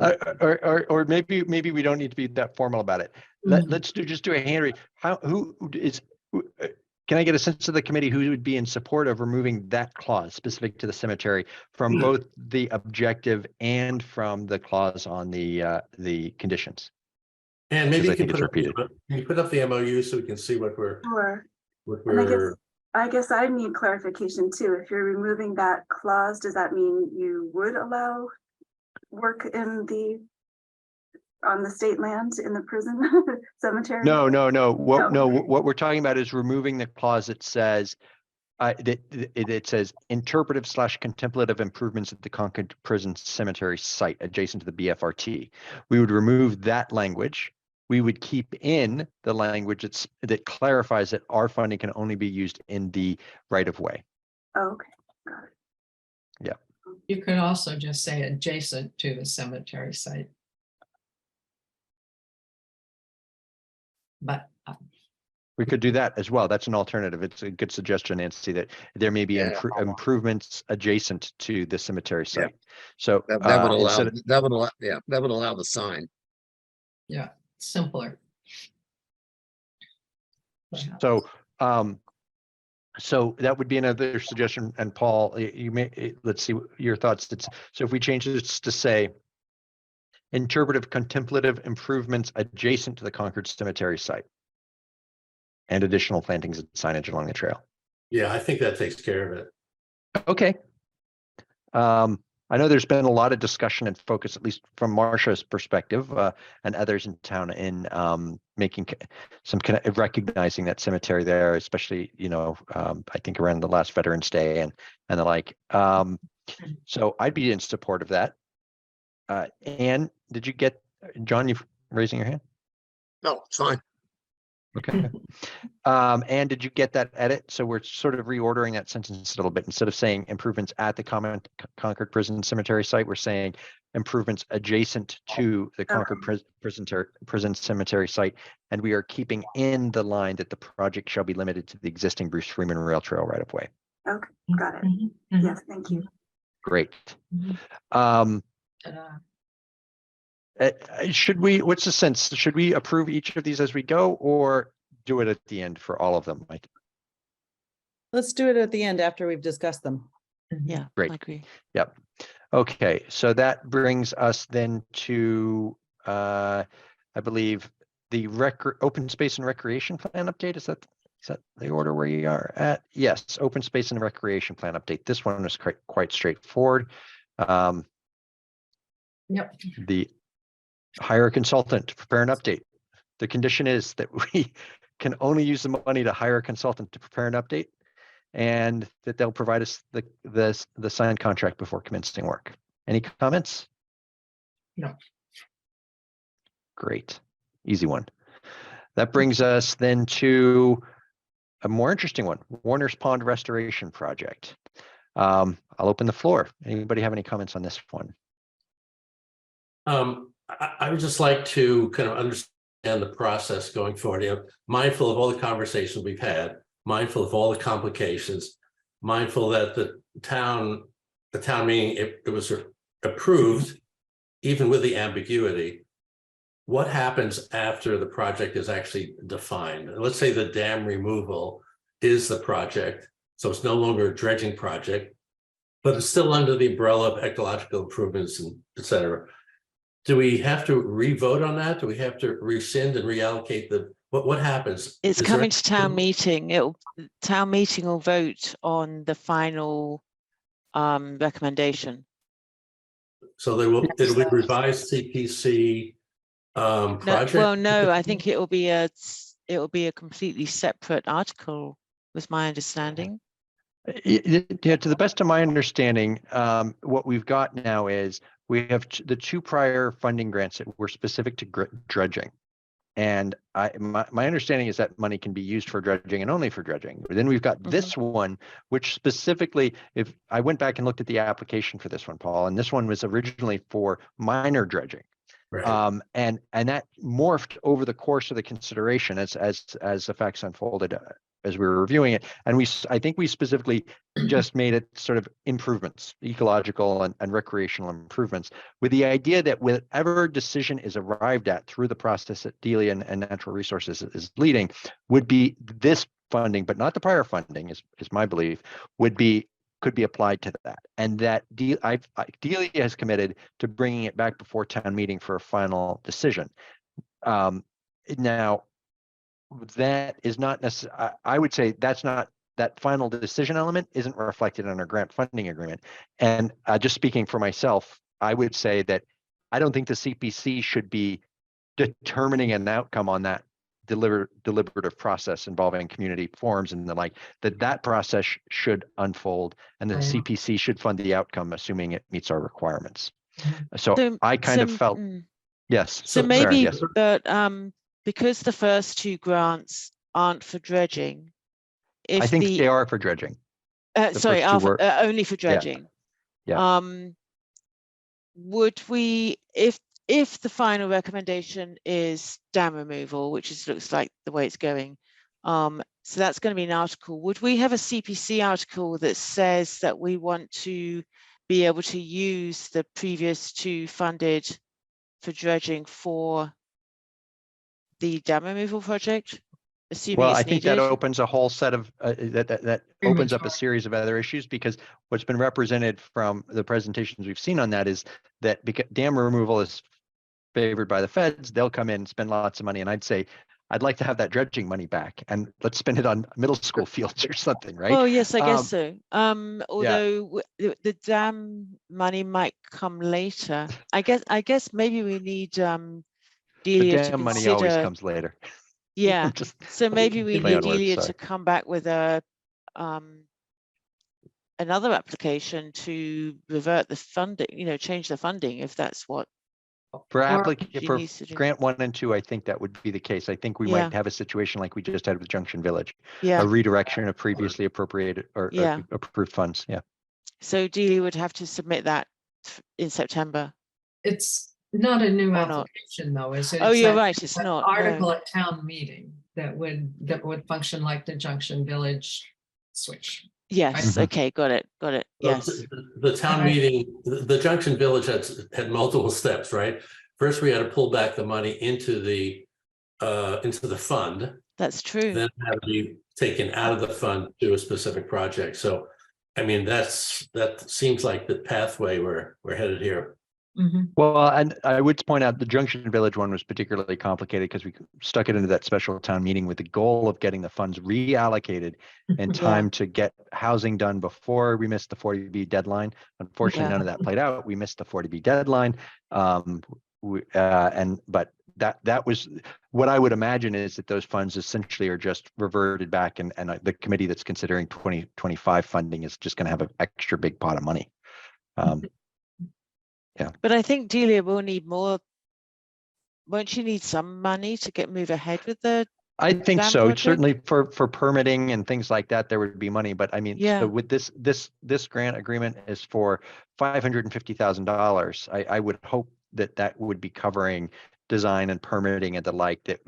or maybe we don't need to be that formal about it. Let's just do a hand raise. Can I get a sense of the committee who would be in support of removing that clause specific to the cemetery from both the objective and from the clause on the conditions? And maybe you can put up the MOU so we can see what we're. Sure. What we're. I guess I need clarification too. If you're removing that clause, does that mean you would allow work in the on the state land in the prison cemetery? No. No. What we're talking about is removing the clause that says, it says interpretive / contemplative improvements at the Concord Prison Cemetery site adjacent to the BFRT. We would remove that language. We would keep in the language that clarifies that our funding can only be used in the right of way. Oh, okay, got it. You could also just say adjacent to the cemetery site. But We could do that as well. That's an alternative. It's a good suggestion, Nancy, that there may be Yeah. improvements adjacent to the cemetery Yeah. site. So That would allow, instead of- that would allow, yeah, that would allow the sign. yeah, simpler. Perhaps. So that would be another suggestion. And Paul, you may, let's see your thoughts. So if we change this to say interpretive contemplative improvements adjacent to the Concord Cemetery site and additional plantings and signage along the trail. Yeah, I think that takes care of it. Okay. I know there's been a lot of discussion and focus, at least from Marcia's perspective, and others in town, in making some recognizing that cemetery there, especially, I think around the last Veterans Day and the like. So I'd be in support of that. Anne, did you get, John, you raising your hand? No, it's fine. Okay. And did you get that edit? So we're sort of reordering that sentence a little bit. Instead of saying improvements at the Concord Prison Cemetery site, we're saying improvements adjacent to the Concord Prison Cemetery site. And we are keeping in the line that the project shall be limited to the existing Bruce Freeman Rail Trail right of way. Okay, got it. Mhm, mhm. Yes, thank you. Great. Mhm. Uh, Should we, what's the sense? Should we approve each of these as we go or do it at the end for all of them? Mike? Let's do it at the end after we've discussed them. Yeah, Great. I agree. Yep. Okay, so that brings us then to, I believe, the open space and recreation plan update. Is that the order where you are at? Yes, open space and recreation plan update. This one was quite straightforward. Yep. The hire a consultant to prepare an update. The condition is that we can only use the money to hire a consultant to prepare an update, and that they'll provide us the signed contract before commencing work. Any comments? No. Great, easy one. That brings us then to a more interesting one, Warner's Pond Restoration Project. I'll open the floor. Anybody have any comments on this one? I would just like to kind of understand the process going forward. Mindful of all the conversations we've had, mindful of all the complications, mindful that the town meeting, it was approved, even with the ambiguity. What happens after the project is actually defined? Let's say the dam removal is the project, so it's no longer a dredging project, but it's still under the umbrella of ecological improvements and et cetera. Do we have to re-vote on that? Do we have to rescind and reallocate what happens? It's Is coming there- to town meeting. Town meeting will vote on the final recommendation. So it'll be revised CPC No, project? well, no, I think it will be a completely separate article, was my understanding. Yeah, to the best of my understanding, what we've got now is we have the two prior funding grants that were specific to dredging. And my understanding is that money can be used for dredging and only for dredging. But then we've got this one, which specifically, if I went back and looked at the application for this one, Paul, and this one was originally for minor dredging. Right. And that morphed over the course of the consideration as the facts unfolded as we were reviewing it. And I think we specifically just made it sort of improvements, ecological and recreational improvements, with the idea that whatever decision is arrived at through the process that Delia and Natural Resources is leading would be this funding, but not the prior funding, is my belief, could be applied to that. And that Delia has committed to bringing it back before town meeting for a final decision. Now, that is not necessarily, I would say that's not, that final decision element isn't reflected in our grant funding agreement. And just speaking for myself, I would say that I don't think the CPC should be determining an outcome on that deliberative process involving community forums and the like, that process should unfold, and the I know. CPC should fund the outcome, assuming it meets our requirements. Mhm. So I kind of felt, yes. So Sarah, maybe, yes. but because the first two grants aren't for dredging, I if think the they are for dredging. sorry, first two were- only for dredging. Yeah. Would we, if the final recommendation is dam removal, which is looks like the way it's going, so that's going to be an article. Would we have a CPC article that says that we want to be able to use the previous two funded for dredging for the dam removal project, assuming Well, it's I think needed? that opens a whole set of, that opens up a series of other issues, because what's been represented from the presentations we've seen on that is that because dam removal is favored by the feds, they'll come in and spend lots of money. And I'd say, I'd like to have that dredging money back, and let's spend it on middle school fields or something, right? Well, yes, I guess so. Although the dam money might come later. I guess maybe we need The Delia to dam money always consider. comes later. Yeah. Just So maybe we play need on words, Delia sorry. to come back with a another application to revert the funding, change the funding if that's what For she for needs to do. grant 1 and 2, I think that would be the case. I think we Yeah. might have a situation like we just had with Junction Village, Yeah. a redirection of previously appropriated or Yeah. approved funds. Yeah. So Delia would have to submit that in September. It's not a new Or not. application though, is it? Oh, It's you're an right. It's not. no. article at town meeting that would function like the Junction Village switch. Yes. Mhm. Okay. Got it. Well, Yes. The town Right. meeting, the Junction Village had multiple steps, right? First, we had to pull back the money into the fund, That's true. then have to be taken out of the fund to a specific project. So, I mean, that seems like the pathway we're headed here. Mhm. Well, and I would point out the Junction Village one was particularly complicated because we stuck it into that special town meeting with the goal of getting the funds reallocated in time to get housing done before we missed the 40B deadline. Unfortunately, Yeah. none of that played out. We missed the 40B deadline. But that was what I would imagine is that those funds essentially are just reverted back, and the committee that's considering 2025 funding is just going to have an extra big pot of money. Yeah. But I think Delia will need more. Won't she need some money to move ahead with the? I think dam so. project? Certainly for permitting and things like that, there would be money. But I mean, Yeah. so with this grant agreement is for $550,000. I would hope that would be covering design and permitting and the like. That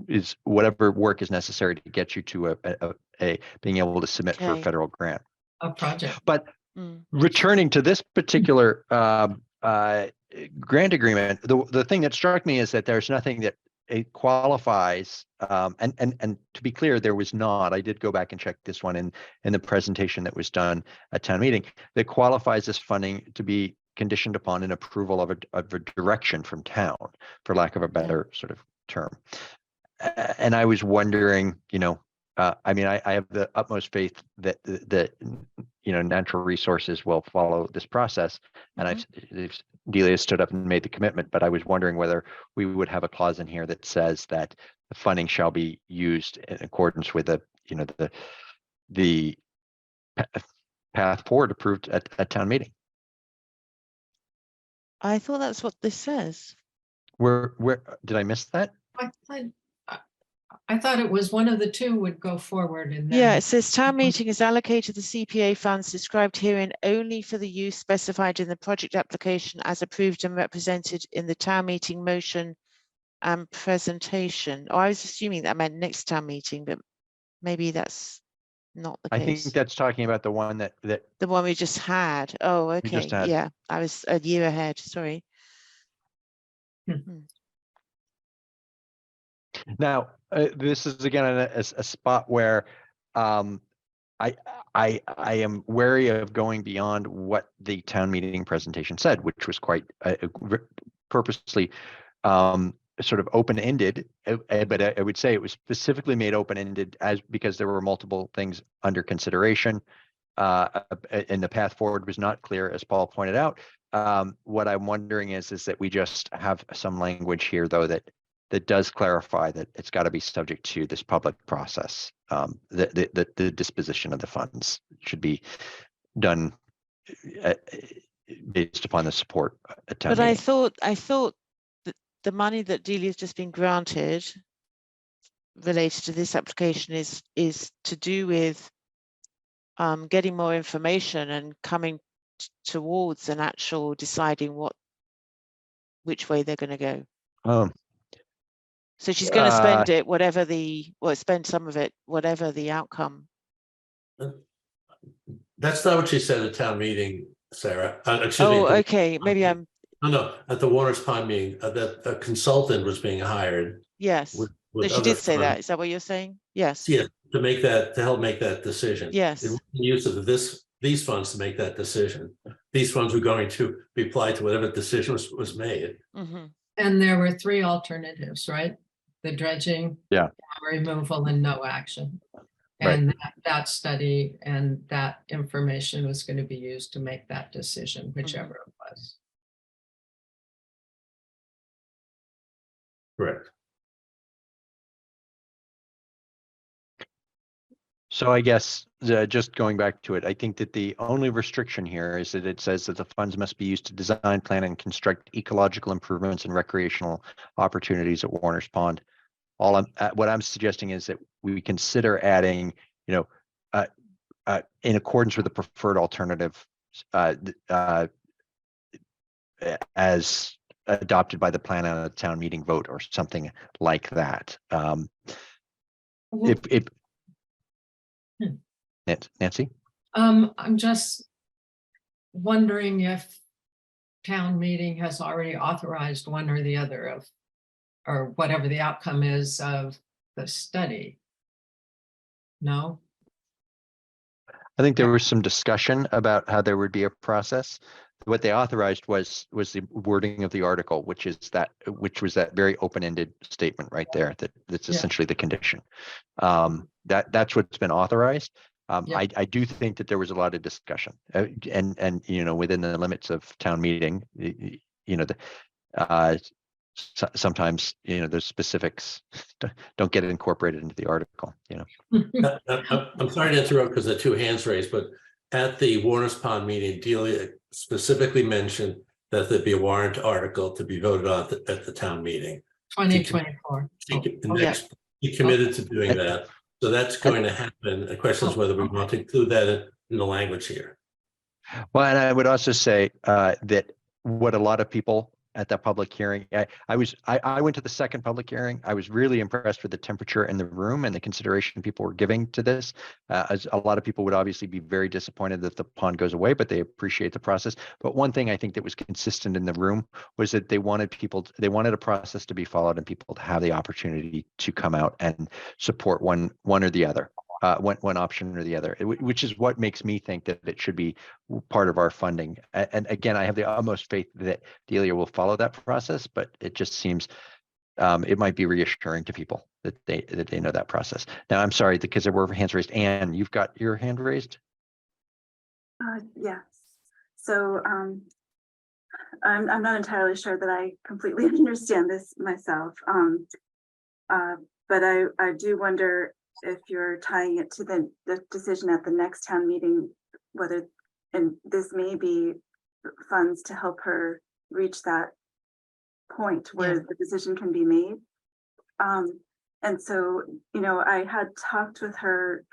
is whatever work is necessary to get you to a being able to submit for a Okay. federal grant. A project. But Mm. returning to this particular grant agreement, the thing that struck me is that there's nothing that it qualifies, and to be clear, there was not. I did go back and check this one in the presentation that was done at town meeting, that qualifies this funding to be conditioned upon an approval of a direction from town, for lack of a better sort of term. And I was wondering, I mean, I have the utmost faith that natural resources will follow this process. And Delia stood up and made the commitment, but I was wondering whether we would have a clause in here that says that the funding shall be used in accordance with the path forward approved at town meeting. I thought that's what this says. Where did I miss that? I thought it was one of the two would go forward and then. Yeah, it says town meeting is allocated the CPA funds described herein only for the use specified in the project application as approved and represented in the town meeting motion and presentation. Oh, I was assuming that meant next town meeting, but maybe that's not the I case. think that's talking about the one that The one we just had. Oh, we okay. just had. Yeah, I was a year ahead. Sorry. Now, this is again a spot where I am wary of going beyond what the town meeting presentation said, which was quite purposely sort of open-ended. But I would say it was specifically made open-ended because there were multiple things under consideration, and the path forward was not clear, as Paul pointed out. What I'm wondering is that we just have some language here, though, that that does clarify that it's got to be subject to this public process. The disposition of the funds should be done based upon the support at town But I meeting. thought that the money that Delia's just been granted related to this application is to do with getting more information and coming towards an actual deciding which way they're going to go. So she's going to spend it, spend some of it, whatever the outcome. That's not what she said at town meeting, Sarah. Excuse me. Okay, maybe I'm. No, at the Warner's Pond meeting, that a consultant was being hired. Yes, no, she other did say that. funds. Is that what you're saying? Yes. Yeah, to help make that decision. Yes. It was the use of these funds to make that decision. These funds were going to be applied to whatever decision was made. Mm-hmm. And there were 3 alternatives, right? The dredging. Yeah. Removal and no action. Right. And that study and that information was going to be used to make that decision, whichever it was. Correct. So I guess just going back to it, I think that the only restriction here is that it says that the funds must be used to design, plan, and construct ecological improvements and recreational opportunities at Warner's Pond. What I'm suggesting is that we consider adding, in accordance with the preferred alternative as adopted by the plan on a town meeting vote or something like that. Nancy? I'm just wondering if town meeting has already authorized one or the other of, or whatever the outcome is of the study. No? I think there was some discussion about how there would be a process. What they authorized was the wording of the article, which was that very open-ended statement right there. That's essentially the condition. That's what's been authorized. I do think that there was a lot of discussion, and within the limits of town meeting, sometimes those specifics don't get incorporated into the article. I'm sorry to interrupt because there are 2 hands raised, but at the Warner's Pond meeting, Delia specifically mentioned that there'd be a warrant article to be voted on at the town meeting. 2024. He committed to doing that. So that's going to happen. The question is whether we want to include that in the language here. Well, and I would also say that what a lot of people at that public hearing, I went to the second public hearing. I was really impressed with the temperature in the room and the consideration people were giving to this. As a lot of people would obviously be very disappointed that the pond goes away, but they appreciate the process. But one thing I think that was consistent in the room was that they wanted a process to be followed and people to have the opportunity to come out and support one or the other. One option or the other, which is what makes me think that it should be part of our funding. And again, I have the utmost faith that Delia will follow that process, but it just seems it might be reassuring to people that they know that process. Now, I'm sorry because there were hands raised. Anne, you've got your hand raised. Yes. So I'm not entirely sure that I completely understand this myself, but I do wonder if you're tying it to the decision at the next town meeting, whether, and this may be funds to help her reach that point where the decision can be made. And so, I had talked with her,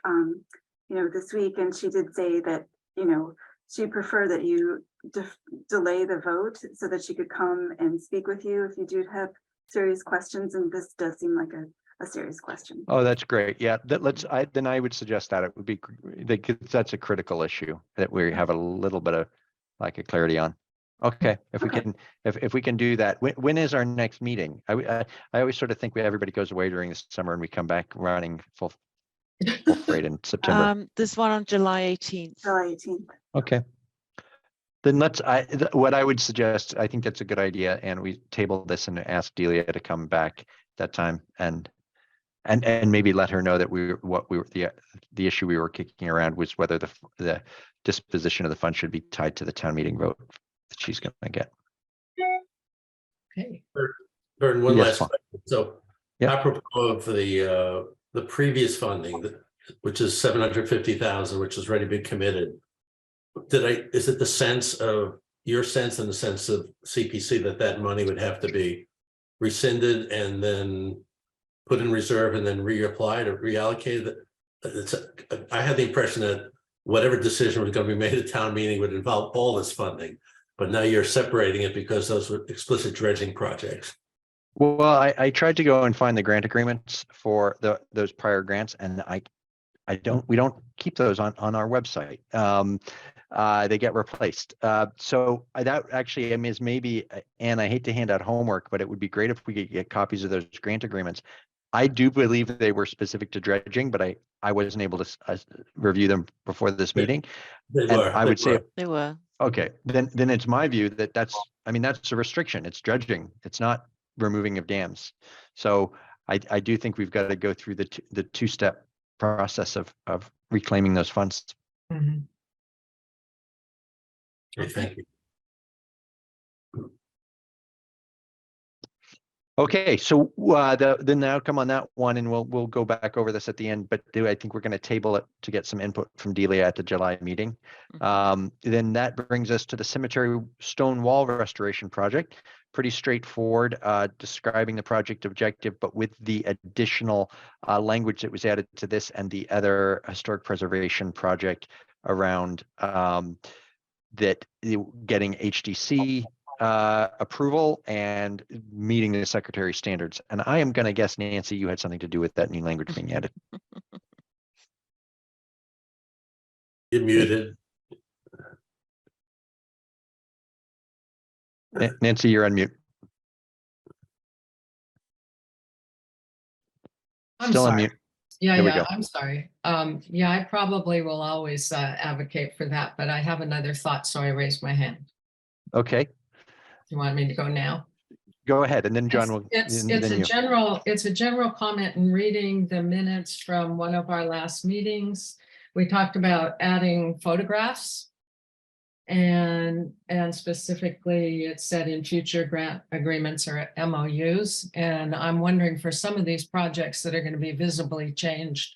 this week, and she did say that, she'd prefer that you delay the vote so that she could come and speak with you if you do have serious questions. And this does seem like a serious question. Oh, that's great. Yeah, then I would suggest that it would be that's a critical issue that we have a little bit of lack of clarity on. Okay, if we can do that. When is our next meeting? I always sort of think everybody goes away during the summer and we come back running full freight in September. There's one on July 18th. July 18th. Okay. Then what I would suggest, I think that's a good idea, and we table this and ask Delia to come back that time and maybe let her know that the issue we were kicking around was whether the disposition of the fund should be tied to the town meeting vote that she's going to get. Okay. Turn one Yes, last Paul. question. So Yep. apropos of the previous funding, which is 750,000, which has already been committed. Is it the sense of your sense and the sense of CPC that money would have to be rescinded and then put in reserve and then reapplied or reallocated? I had the impression that whatever decision was going to be made at town meeting would involve all this funding, but now you're separating it because those were explicit dredging projects. Well, I tried to go and find the grant agreements for those prior grants, and we don't keep those on our website. They get replaced. So that actually, I mean, is maybe, and I hate to hand out homework, but it would be great if we could get copies of those grant agreements. I do believe they were specific to dredging, but I wasn't able to review them before this meeting. They And were. I would say, They were. okay, then it's my view that's a restriction. It's dredging. It's not removing of dams. So I do think we've got to go through the two-step process of reclaiming those funds. Mhm. Okay, thank you. Okay, so the outcome on that one, and we'll go back over this at the end, but I think we're going to table it to get some input from Delia at the July meeting. Then that brings us to the cemetery stone wall restoration project. Pretty straightforward, describing the project objective, but with the additional language that was added to this and the other historic preservation project around that getting HDC approval and meeting the secretary standards. And I am going to guess, Nancy, you had something to do with that new language being added. You're muted. Nancy, you're on mute. I'm Still on sorry. mute. Yeah, There we yeah, go. I'm sorry. Yeah, I probably will always advocate for that, but I have another thought, so I raised my hand. Okay, You want me to go now? go ahead, and then John will. It's then a you. general comment in reading the minutes from one of our last meetings. We talked about adding photographs. And specifically it said in future grant agreements or MOUs. And I'm wondering for some of these projects that are going to be visibly changed,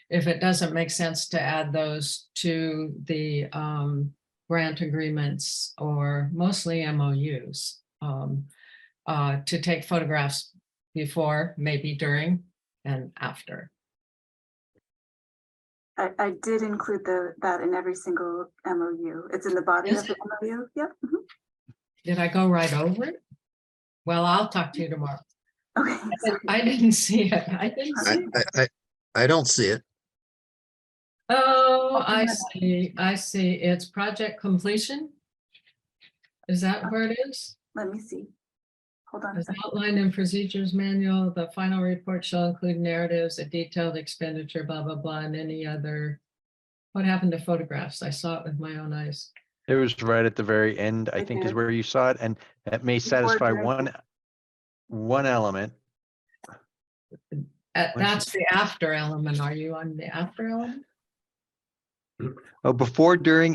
if it doesn't make sense to add those to the grant agreements or mostly MOUs, to take photographs before, maybe during and after. I did include that in every single MOU. It's in the body Is of the MOU. Yep. Mhm. Did I go right over it? Well, I'll talk to you tomorrow. Okay. I didn't see it. I didn't see it. I don't see it. Oh, I see. I see. It's project completion. Is that where it is? Let me see. Hold on a As second. outlined in procedures manual, the final report shall include narratives, a detailed expenditure, blah, blah, blah, and any other. What happened to photographs? I saw it with my own eyes. It was right at the very end, I Right think, is there. where you saw it, and that may satisfy during. one element. That's the after element. Are you on the after element? Oh, before, during,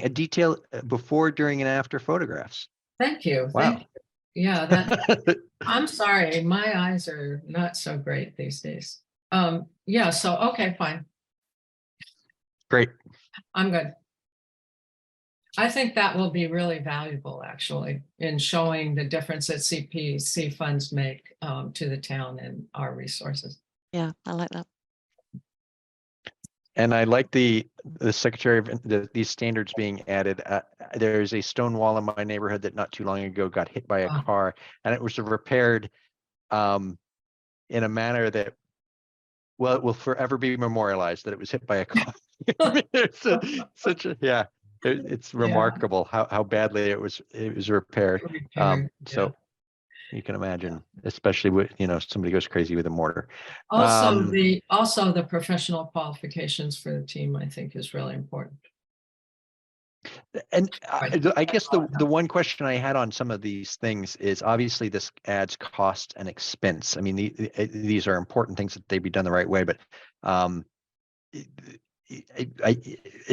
before, during, and after photographs. Thank you. Wow. Thank you. Yeah, that. I'm sorry, my eyes are not so great these days. Yeah, so, okay, fine. Great. I'm good. I think that will be really valuable, actually, in showing the difference that CPC funds make to the town and our resources. Yeah, I like that. And I like the secretary of these standards being added. There's a stone wall in my neighborhood that not too long ago got hit by a Wow. car, and it was repaired in a manner that, well, it will forever be memorialized that it was hit by a car. It's it's remarkable how badly it was repaired. So you can imagine, especially with, somebody goes crazy with a mortar. Also, the professional qualifications for the team, I think, is really important. And Right. I guess the one question I had on some of these things is, obviously this adds cost and expense. I mean, these are important things that they be done the right way, but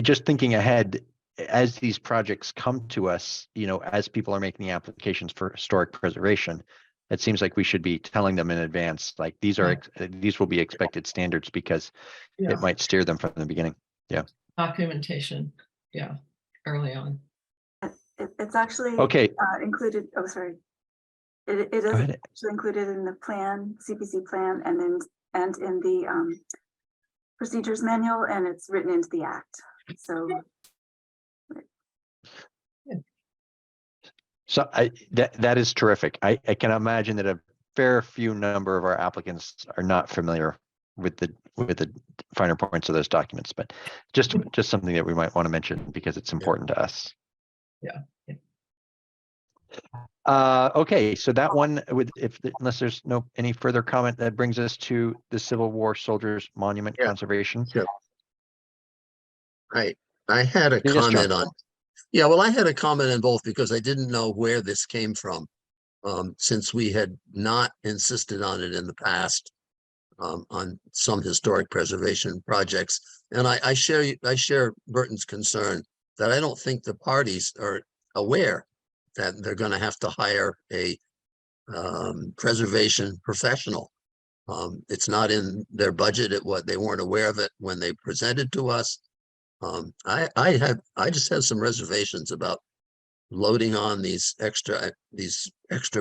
just thinking ahead, as these projects come to us, as people are making the applications for historic preservation, it seems like we should be telling them in advance, like these are, these will be expected standards because Yeah, it might steer them from the beginning. documentation, yeah, early on. It's actually Okay, included, oh, sorry. It go is ahead. actually included in the plan, CPC plan, and in the procedures manual, and it's written into the act. So So that is terrific. I can imagine that a fair few number of our applicants are not familiar with the finer points of those documents, but just something that we might want to mention because it's important to us. Yeah. Okay, so that one with unless there's any further comment, that brings us to the Civil War Soldiers Monument Yeah. Conservation. Sure. I had a Yes, comment John. on, yeah, well, I had a comment on both because I didn't know where this came from. Since we had not insisted on it in the past, on some historic preservation projects. And I share Burton's concern that I don't think the parties are aware that they're going to have to hire a preservation professional. It's not in their budget. They weren't aware of it when they presented to us. I just have some reservations about loading on these extra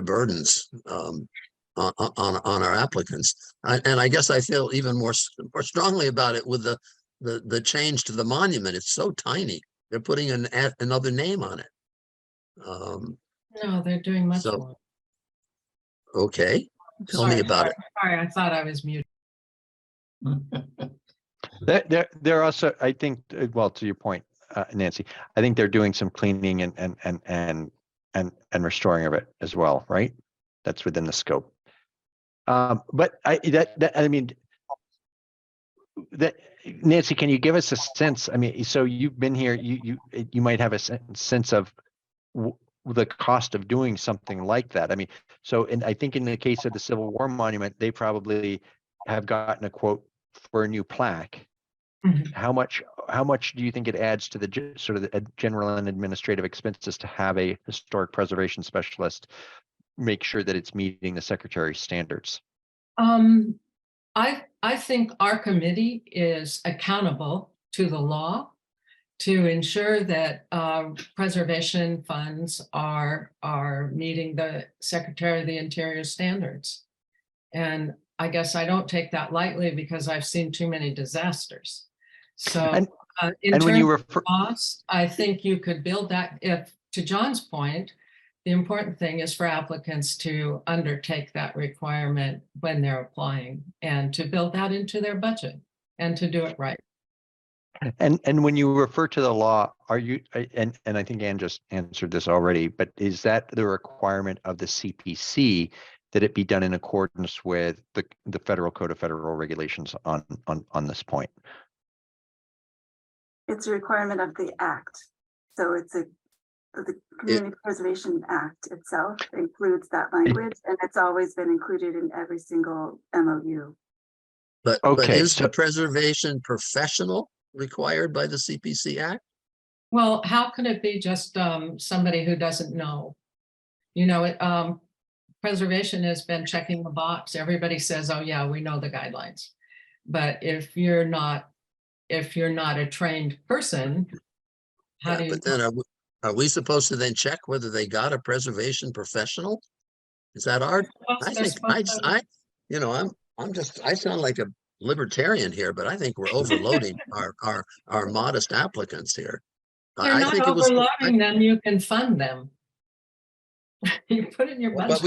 burdens on our applicants. And I guess I feel even more strongly about it with the change to the monument. It's so tiny. They're putting another name on it. No, they're doing much So, more. okay, tell me about it. Sorry, I thought I was muted. They're also, I think, well, to your point, Nancy, I think they're doing some cleaning and restoring of it as well, right? That's within the scope. But I mean, that Nancy, can you give us a sense? I mean, so you've been here, you might have a sense of the cost of doing something like that. I mean, so I think in the case of the Civil War Monument, they probably have gotten a quote for a new plaque. Mhm. How much do you think it adds to the sort of the general and administrative expenses to have a historic preservation specialist make sure that it's meeting the secretary's standards? I think our committee is accountable to the law to ensure that preservation funds are meeting the Secretary of the Interior standards. And I guess I don't take that lightly because I've seen too many disasters. So in And when you terms refer, of cost, I think you could build that. If, to John's point, the important thing is for applicants to undertake that requirement when they're applying and to build that into their budget and to do it right. and when you refer to the law, are you, and I think Ann just answered this already, but is that the requirement of the CPC that it be done in accordance with the Federal Code of Federal Regulations on this point? it's a requirement of the act. So the Community Preservation Act itself includes that language, and it's always been included in every single MOU. But Okay, is so the preservation professional required by the CPC Act? Well, how could it be just somebody who doesn't know? You know, preservation has been checking the box. Everybody says, oh yeah, we know the guidelines. But if you're not a trained person, how do you? But then are we supposed to then check whether they got a preservation professional? Is that our, I think, I sound like a libertarian here, but I think we're overloading our modest applicants here. You're I not think it was, overloading them, you can fund them. You put it in your budget. but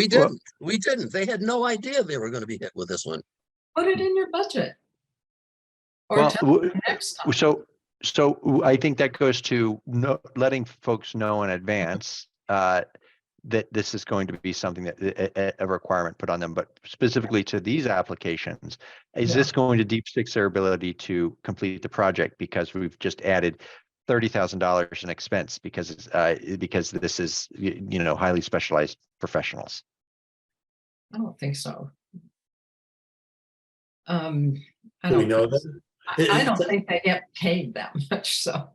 we didn't. They had no idea they were going to be hit with this one. Put it in your budget. Or well, tell them next time. so I think that goes to letting folks know in advance that this is going to be something that a requirement put on them, but specifically to these applications, is this going to deep fix their ability to complete the project because we've just added $30,000 in expense because this is, you know, highly specialized professionals? I don't think so. I Do we don't know think that? I don't think they get paid that much, so.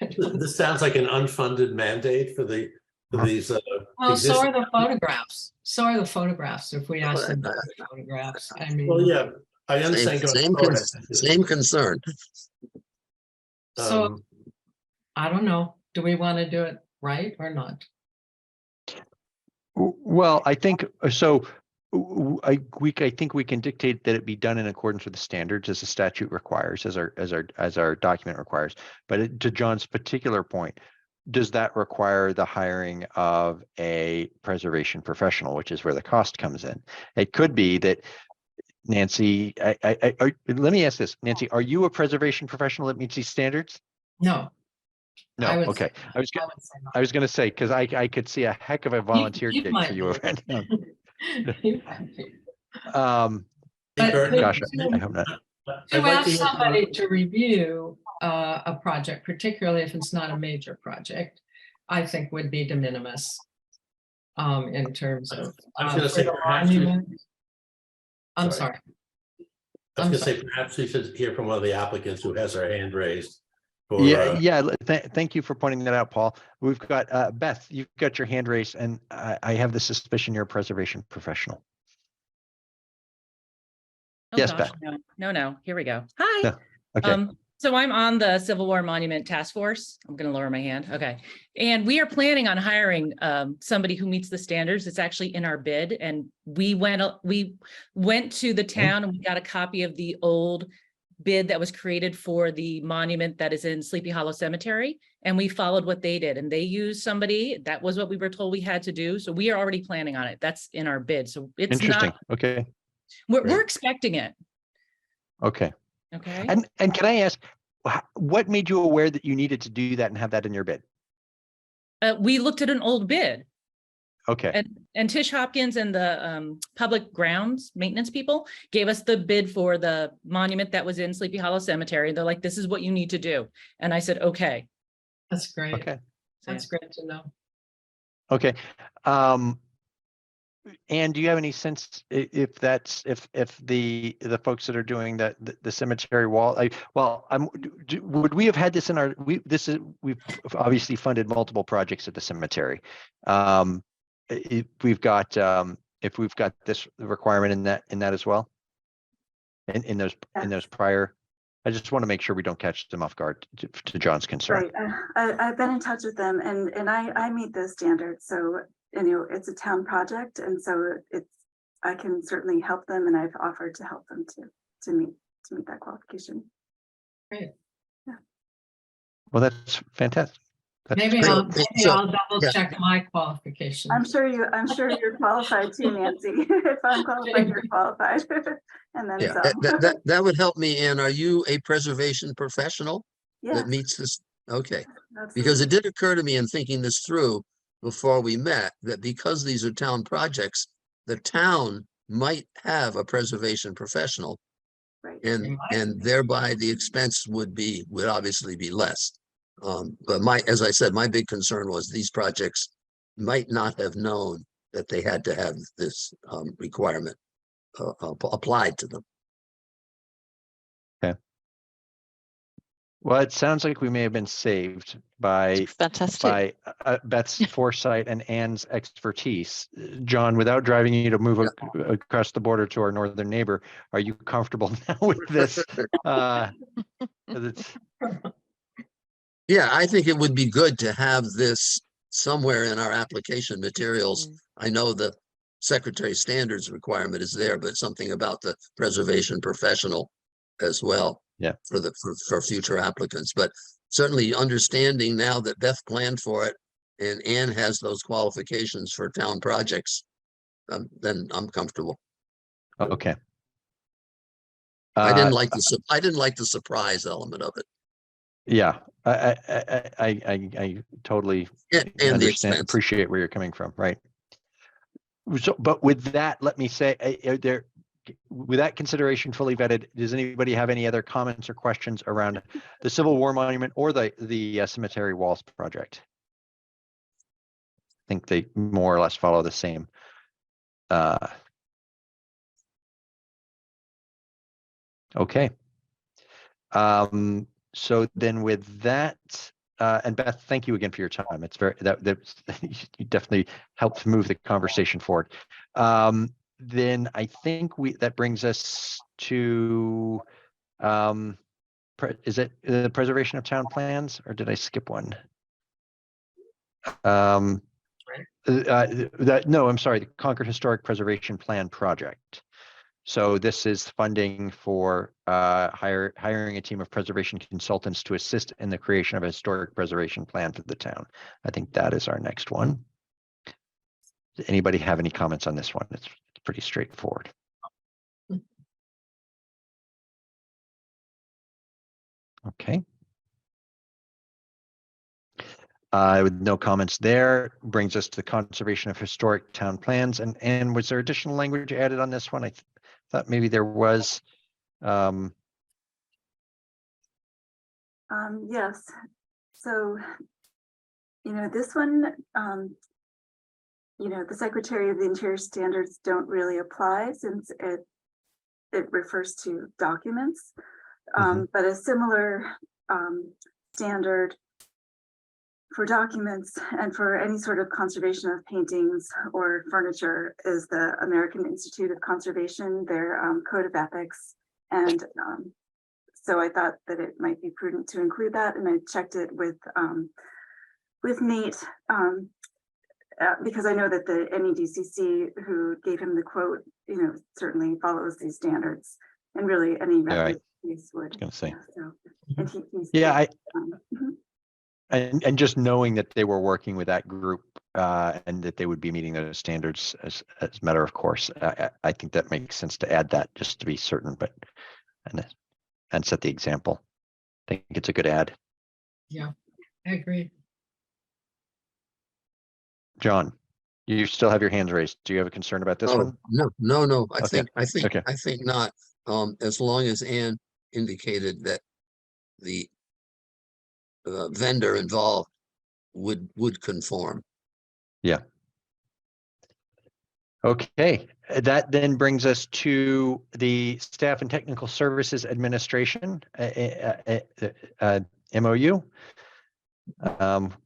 This sounds like an unfunded mandate for the these Well, so existing. are the photographs. So are the photographs. If we ask them for photographs, I mean. Well, yeah, I understand. going forward. Same concern. So Um, I don't know. Do we want to do it right or not? Well, I think so. I think we can dictate that it be done in accordance with the standards as the statute requires, as our document requires. But to John's particular point, does that require the hiring of a preservation professional, which is where the cost comes in? It could be that Nancy, let me ask this, Nancy, are you a preservation professional that meets these standards? No. No, I would okay. say not. I was would say not. I was gonna say, because I could see a heck of a volunteer You gig might for you. be. around town. You might be. hey, But Bert, Gosh, to- I hope not. I'd To like ask to hear from somebody to review a project, particularly if it's not a major project, I think would be de minimis. In terms of. I was gonna for say the perhaps you- monument. I'm Sorry. sorry. I was I'm gonna sorry. say perhaps we should hear from one of the applicants who has her hand raised. For, Yeah. Thank you for pointing that out, Paul. We've got Beth, you've got your hand raised, and I have the suspicion you're a preservation professional. Oh, Yes, gosh, Beth. no, here we go. Hi. No, okay. So I'm on the Civil War Monument Task Force. I'm going to lower my hand. Okay. And we are planning on hiring somebody who meets the standards. It's actually in our bid. And we went to the town and we got a copy of the old bid that was created for the monument that is in Sleepy Hollow Cemetery. And we followed what they did, and they used somebody. That was what we were told we had to do. So we are already planning on it. That's in our bid. So it's Interesting. not, Okay. we're expecting it. Okay. Okay. And can I ask, what made you aware that you needed to do that and have that in your bid? We looked at an old bid. Okay. And Tish Hopkins and the public grounds maintenance people gave us the bid for the monument that was in Sleepy Hollow Cemetery. They're like, this is what you need to do. And I said, okay. That's great. Okay. That's great to know. Okay. And do you have any sense if that's if the folks that are doing the cemetery wall? Would we have had this in our we've obviously funded multiple projects at the cemetery. If we've got this requirement in that as well, in those prior. I just want to make sure we don't catch them off guard to John's concern. Right. I've been in touch with them, and I meet those standards. So, it's a town project, and so I can certainly help them, and I've offered to help them to meet that qualification. Great. Yeah. Well, that's fantastic. Maybe great. I'll So, double check my qualifications. I'm sure you're qualified too, Nancy. If I'm qualified, you're qualified. And then Yeah, some. that would help me. And are you a preservation professional Yes, that meets this? Okay, absolutely. because it did occur to me in thinking this through before we met, that because these are town projects, the town might have a preservation professional, Right. and thereby the expense would obviously be less. But as I said, my big concern was these projects might not have known that they had to have this requirement applied to them. Okay. Well, it sounds like we may have been saved by Fantastic. Beth's foresight and Anne's expertise. John, without driving you to move across the border to our northern neighbor, are you comfortable now with this? Yeah, I think it would be good to have this somewhere in our application materials. I know the Secretary Standards requirement is there, but something about the preservation professional as well. Yeah. For future applicants, but certainly understanding now that Beth planned for it and Anne has those qualifications for town projects, then I'm comfortable. Okay. I didn't like the surprise element of it. Yeah, I totally And the expense. appreciate where you're coming from, right? So, but with that, let me say, with that consideration fully vetted, does anybody have any other comments or questions around the Civil War Monument or the cemetery walls project? I think they more or less follow the same. Okay. So then with that, and Beth, thank you again for your time. It's very, that you definitely helped move the conversation forward. Then I think that brings us to, is it the preservation of town plans, or did I skip one? No, I'm sorry, the Concord Historic Preservation Plan project. So this is funding for hiring a team of preservation consultants to assist in the creation of a historic preservation plan for the town. I think that is our next one. Does anybody have any comments on this one? It's pretty straightforward. Okay. With no comments there, brings us to the conservation of historic town plans. And was there additional language added on this one? I thought maybe there was. Yes. So, this one, the Secretary of the Interior standards don't really apply since it refers to documents. But a similar standard for documents and for any sort of conservation of paintings or furniture is the American Institute of Conservation, their code of ethics. And so I thought that it might be prudent to include that, and I checked it with Nate because I know that the NEDCC who gave him the quote, certainly follows these standards, and really any reference piece would. I was gonna say. So, and he's And just knowing that they were working with that group and that they would be meeting those standards as a matter of course, I think that makes sense to add that just to be certain, but and set the example. I think it's a good add. Yeah, I agree. John, you still have your hands raised. Do you have a concern about this one? No. Okay. I think Okay. not. As long as Anne indicated that the vendor involved would conform. Yeah. Okay, that then brings us to the Staff and Technical Services Administration, MOU.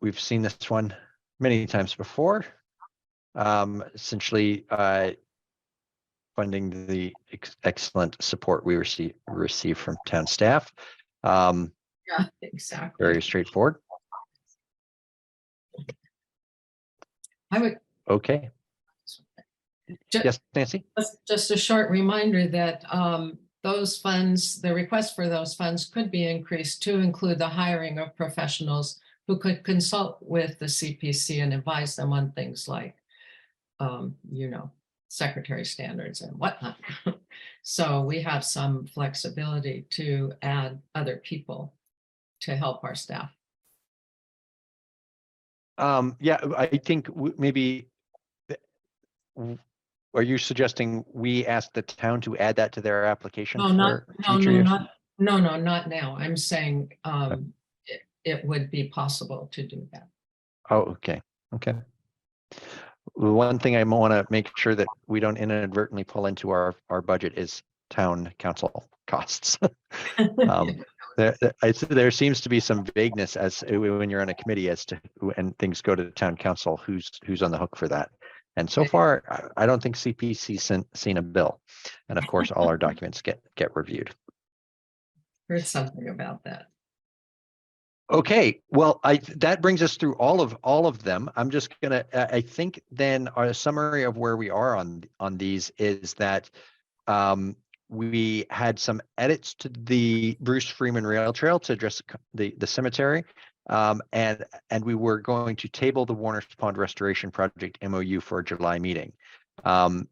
We've seen this one many times before. Essentially, funding the excellent support we receive from town staff. Yeah, exactly. Very straightforward. I would. Okay. Yes, Nancy? Just a short reminder that those funds, the request for those funds could be increased to include the hiring of professionals who could consult with the CPC and advise them on things like, secretary standards and whatnot. So we have some flexibility to add other people to help our staff. Yeah, I think maybe, are you suggesting we ask the town to add that to their application? No, not now. I'm saying it would be possible to do that. Oh, okay. One thing I want to make sure that we don't inadvertently pull into our budget is town council costs. There seems to be some vagueness as when you're on a committee as to and things go to town council, who's on the hook for that. And so far, I don't think CPC seen a bill. And of course, all our documents get reviewed. Heard something about that. Okay, well, that brings us through all of them. I'm just gonna, I think then our summary of where we are on these is that we had some edits to the Bruce Freeman Rail Trail to address the cemetery, and we were going to table the Warner's Pond Restoration Project MOU for a July meeting.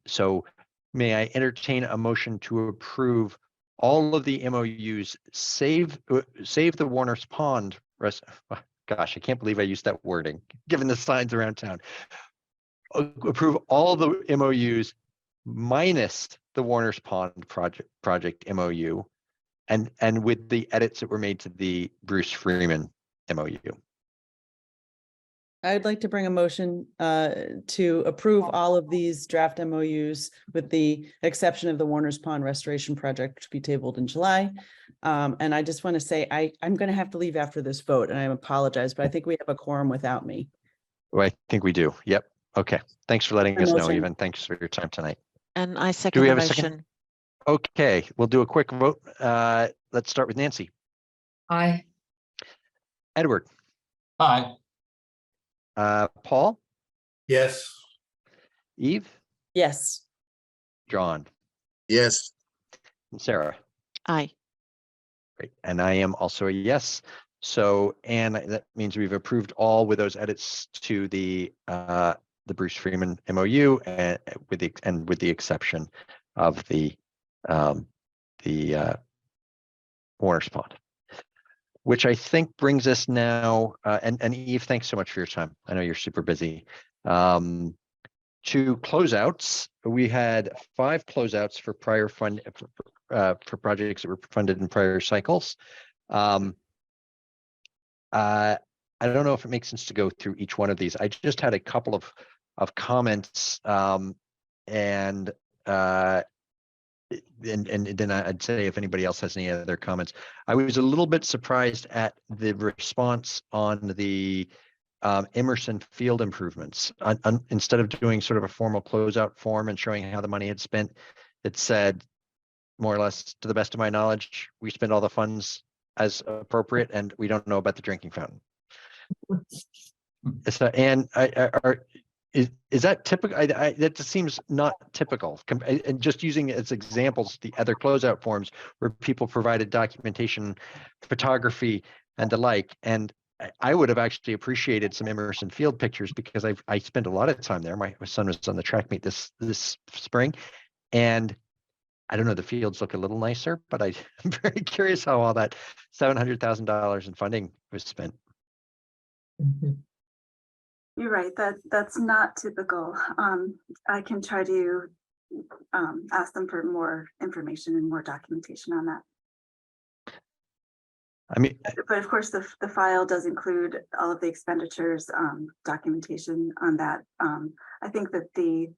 So may I entertain a motion to approve all of the MOUs, save the Warner's Pond gosh, I can't believe I used that wording, given the signs around town. Approve all the MOUs minus the Warner's Pond project MOU, and with the edits that were made to the Bruce Freeman MOU. I'd like to bring a motion to approve all of these draft MOUs with the exception of the Warner's Pond Restoration Project, which will be tabled in July. And I just want to say, I'm going to have to leave after this vote, and I apologize, but I think we have a quorum without me. Well, I think we do. Yep. Okay. Thanks for letting The us know, motion. Eve, and thanks for your time tonight. And I second we the have a second? motion. Okay, we'll do a quick vote. Let's start with Nancy. I, Edward, Hi, Paul, Yes. Eve, Yes. John, Yes, and Sarah. Aye. Great. And I am also a yes. So, and that means we've approved all with those edits to the Bruce Freeman MOU and with the exception of the Warner's Pond, which I think brings us now, and Eve, thanks so much for your time. I know you're super busy. To closeouts, we had 5 closeouts for prior fund for projects that were funded in prior cycles. I don't know if it makes sense to go through each one of these. I just had a couple of comments, and then I'd say if anybody else has any other comments. I was a little bit surprised at the response on the Emerson field improvements. Instead of doing sort of a formal closeout form and showing how the money had spent, it said more or less, to the best of my knowledge, we spent all the funds as appropriate, and we don't know about the drinking fountain. Is that typical? That just seems not typical. And just using it as examples, the other closeout forms where people provided documentation, photography, and the like. And I would have actually appreciated some Emerson Field pictures because I spent a lot of time there. My son was on the track meet this spring, and I don't know, the fields look a little nicer, but I'm very curious how all that $700,000 in funding was spent. You're right, that's not typical. I can try to ask them for more information and more documentation on that. I mean, But of course, the file does include all of the expenditures, documentation on that. I think that the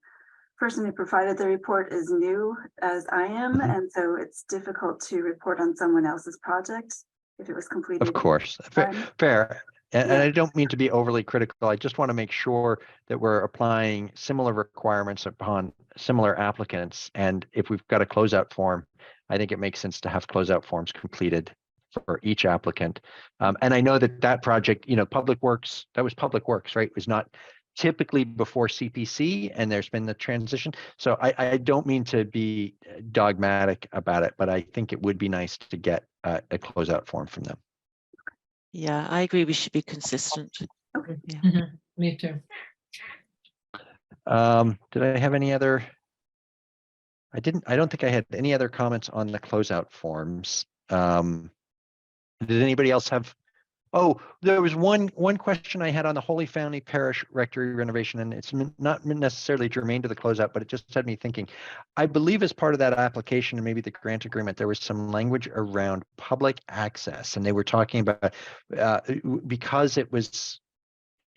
person who provided the report is new as I am, and so it's difficult to report on someone else's project if it was completed. of course, fair. And I don't mean to be overly critical. I just want to make sure that we're applying similar requirements upon similar applicants. And if we've got a closeout form, I think it makes sense to have closeout forms completed for each applicant. And I know that project, Public Works, that was Public Works, right? It was not typically before CPC, and there's been the transition. So I don't mean to be dogmatic about it, but I think it would be nice to get a closeout form from them. Yeah, I agree. We should be consistent. Okay. Yeah. me too. Did I have any other? I don't think I had any other comments on the closeout forms. Did anybody else have? Oh, there was one question I had on the Holy Family Parish Rectory renovation, and it's not necessarily germane to the closeout, but it just had me thinking. I believe as part of that application and maybe the grant agreement, there was some language around public access, and they were talking about because it was,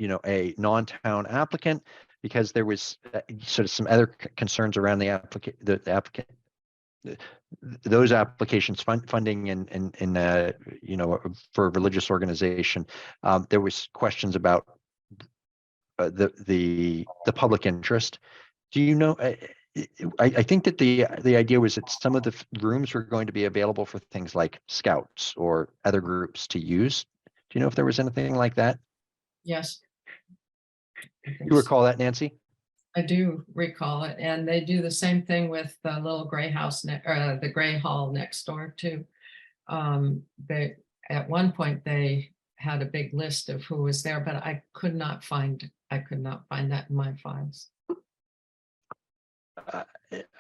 a non-town applicant, because there was sort of some other concerns around the applicant. Those applications funding in for a religious organization, there was questions about the public interest. Do you know? I think that the idea was that some of the rooms were going to be available for things like scouts or other groups to use. Do you know if there was anything like that? Yes. You recall that, Nancy? I do recall it, and they do the same thing with the little gray house, the gray hall next door too. They, at one point, they had a big list of who was there, but I could not find that in my files.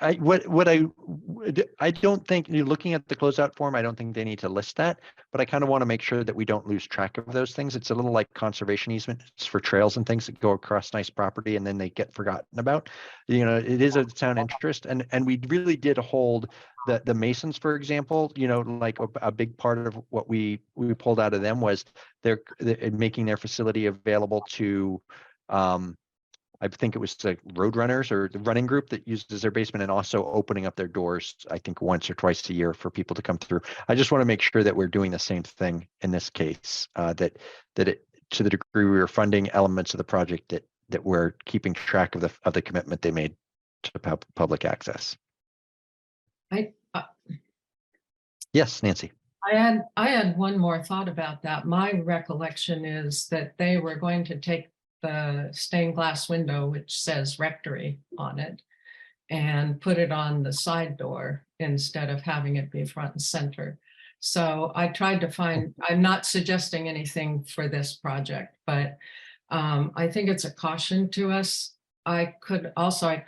I don't think, you're looking at the closeout form, I don't think they need to list that, but I kind of want to make sure that we don't lose track of those things. It's a little like conservation easements for trails and things that go across nice property and then they get forgotten about. You know, it is a town interest, and we really did hold the Masons, for example, you know, like a big part of what we pulled out of them was they're making their facility available to I think it was the Roadrunners or the running group that uses their basement, and also opening up their doors, I think once or twice a year for people to come through. I just want to make sure that we're doing the same thing in this case, that it, to the degree we are funding elements of the project, that we're keeping track of the commitment they made to public access. Yes, Nancy. I had one more thought about that. My recollection is that they were going to take the stained glass window, which says rectory on it, and put it on the side door instead of having it be front and center. So I tried to find, I'm not suggesting anything for this project, but I think it's a caution to us. I could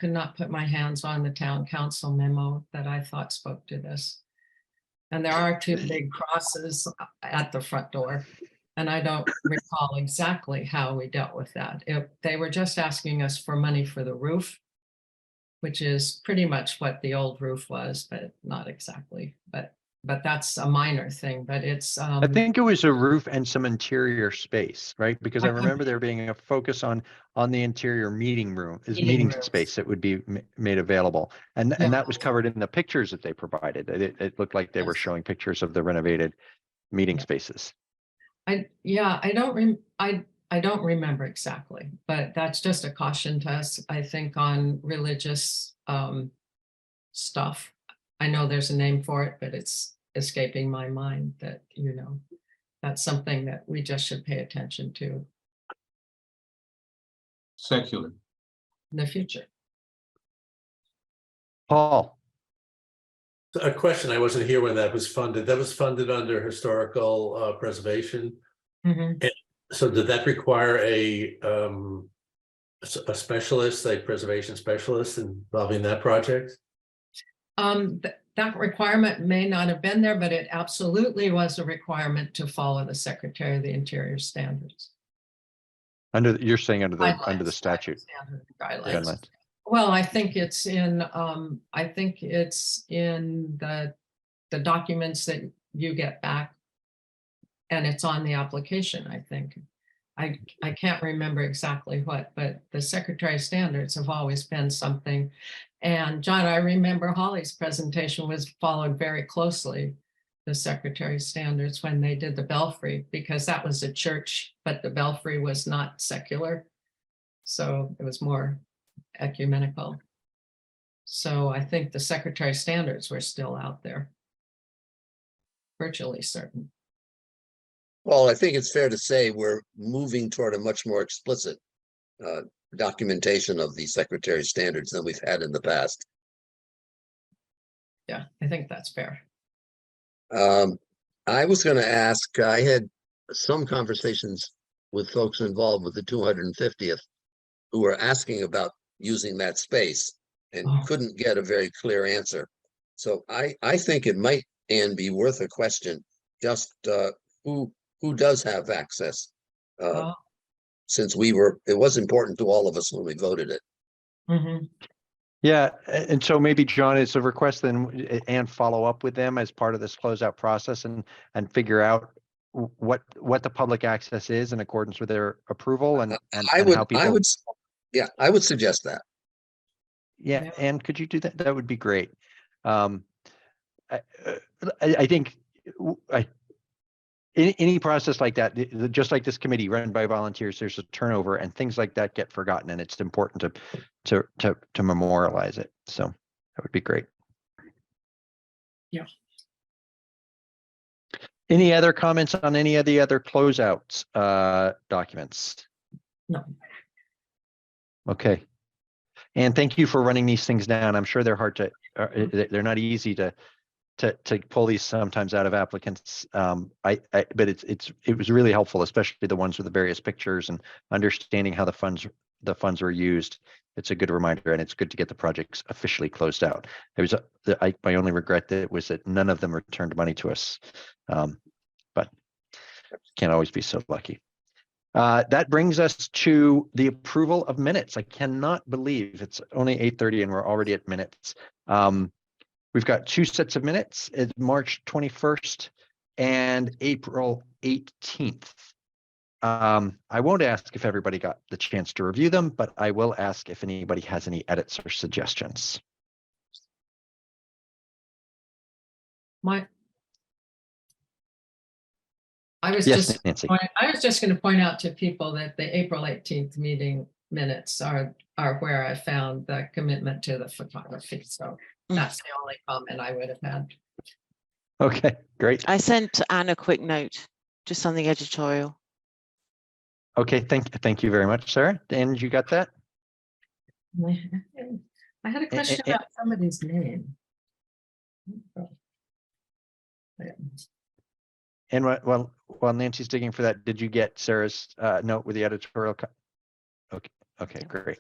not put my hands on the town council memo that I thought spoke to this. And there are two big crosses at the front door. And I don't recall exactly how we dealt with that. They were just asking us for money for the roof, which is pretty much what the old roof was, but not exactly. But that's a minor thing, but it's. I think it was a roof and some interior space, right? Because I remember there being a focus on the interior meeting rooms. Space that would be made available. And that was covered in the pictures that they provided. It looked like they were showing pictures of the renovated meeting spaces. I don't remember exactly, but that's just a caution to us, I think, on religious stuff. I know there's a name for it, but it's escaping my mind that, you know, that's something that we just should pay attention to Secular. in the future. Paul. A question, I wasn't here when that was funded. That was funded under historical preservation. Mhm. And so did that require a specialist, a preservation specialist involving that project? That requirement may not have been there, but it absolutely was a requirement to follow the Secretary of the Interior standards. You're saying under the Guidelines, statute. guidelines. Well, I think it's in the documents that you get back. And it's on the application, I think. I can't remember exactly what, but the Secretary of Standards have always been something. And John, I remember Holly's presentation was followed very closely, the Secretary of Standards, when they did the belfry, because that was a church, but the belfry was not secular. So it was more ecumenical. So I think the Secretary of Standards were still out there. Virtually certain. Well, I think it's fair to say we're moving toward a much more explicit documentation of the Secretary's standards than we've had in the past. Yeah, I think that's fair. I was going to ask, I had some conversations with folks involved with the 250th who were asking about using that space and couldn't get a very clear answer. So I think it might, Anne, be worth a question, just who does have access? Since it was important to all of us when we voted it. Mm-hmm. Yeah, and so maybe John, it's a request then and follow up with them as part of this closeout process and figure out what the public access is in accordance with their approval and how people. I would suggest that. Yeah, and could you do that? That would be great. I think any process like that, just like this committee run by volunteers, there's a turnover and things like that get forgotten, and it's important to memorialize it. So that would be great. Yeah. Any other comments on any of the other closeouts documents? No. Okay. And thank you for running these things down. I'm sure they're hard to, they're not easy to pull these sometimes out of applicants. But it was really helpful, especially the ones with the various pictures and understanding how the funds the funds were used, it's a good reminder, and it's good to get the projects officially closed out. It was my only regret that was that none of them returned money to us, but can't always be so lucky. That brings us to the approval of minutes. I cannot believe it's only 8:30 and we're already at minutes. We've got two sets of minutes. It's March 21st and April 18th. I won't ask if everybody got the chance to review them, but I will ask if anybody has any edits or suggestions. I was Yes, just Nancy. I was just going to point out to people that the April 18th meeting minutes are where I found the commitment to the photography. So that's the only comment I would have had. Okay, great. I sent Anne a quick note, just on the editorial. Okay, thank you very much, Sarah. And you got that? I had a question about somebody's name. And while Nancy's digging for that, did you get Sarah's note with the editorial? Okay, great.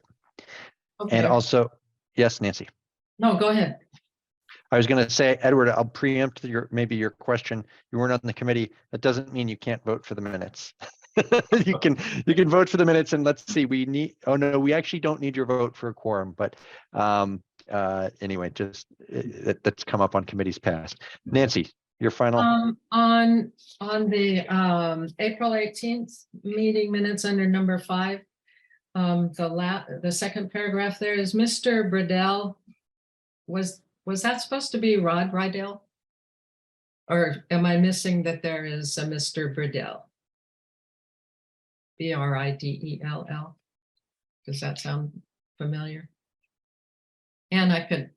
Okay. And also, yes, Nancy. No, go ahead. I was going to say, Edward, I'll preempt maybe your question. You weren't on the committee. That doesn't mean you can't vote for the minutes. you can vote for the minutes, and let's see. We actually don't need your vote for a quorum, but anyway, just that's come up on committees past. Nancy, your final. On the April 18th meeting minutes under number 5, the second paragraph there is Mr. Bradell. Was that supposed to be Rod Rydell? Or am I missing that there is a Mr. Bradell? Bridell. Does that sound familiar? And I could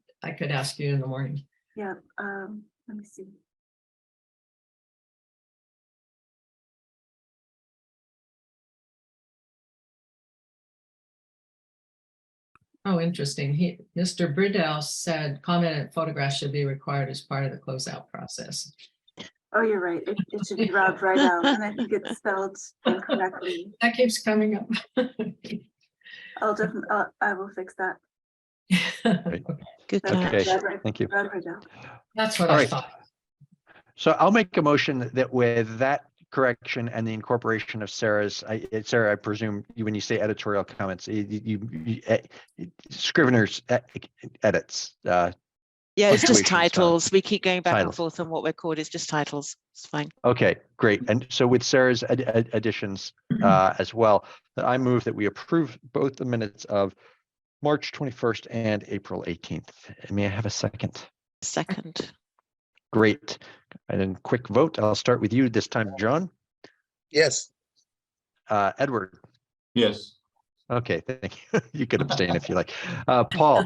ask you in the morning. Yeah, let me see. Oh, interesting. Mr. Bridell said comment and photographs should be required as part of the closeout process. Oh, you're right. It should be Rob right out, and I think it's spelled incorrectly. That keeps coming up. I'll definitely, I will fix that. Good Okay, catch. thank you. Rob Riddell. That's what All I right. thought. So I'll make a motion that with that correction and the incorporation of Sarah's, Sarah, I presume when you say editorial comments, Scrivener's edits. Yeah, it's just punctuation stuff. titles. We keep going back and Titles. forth on what we're called. It's just titles. It's fine. Okay, great. And so with Sarah's additions as well, I move that we approve both the minutes of March 21st and April 18th. May I have a second? Second. Great. And then quick vote. I'll start with you this time, John. Yes. Edward. Yes. Okay, thank you. You could abstain if you like. Paul.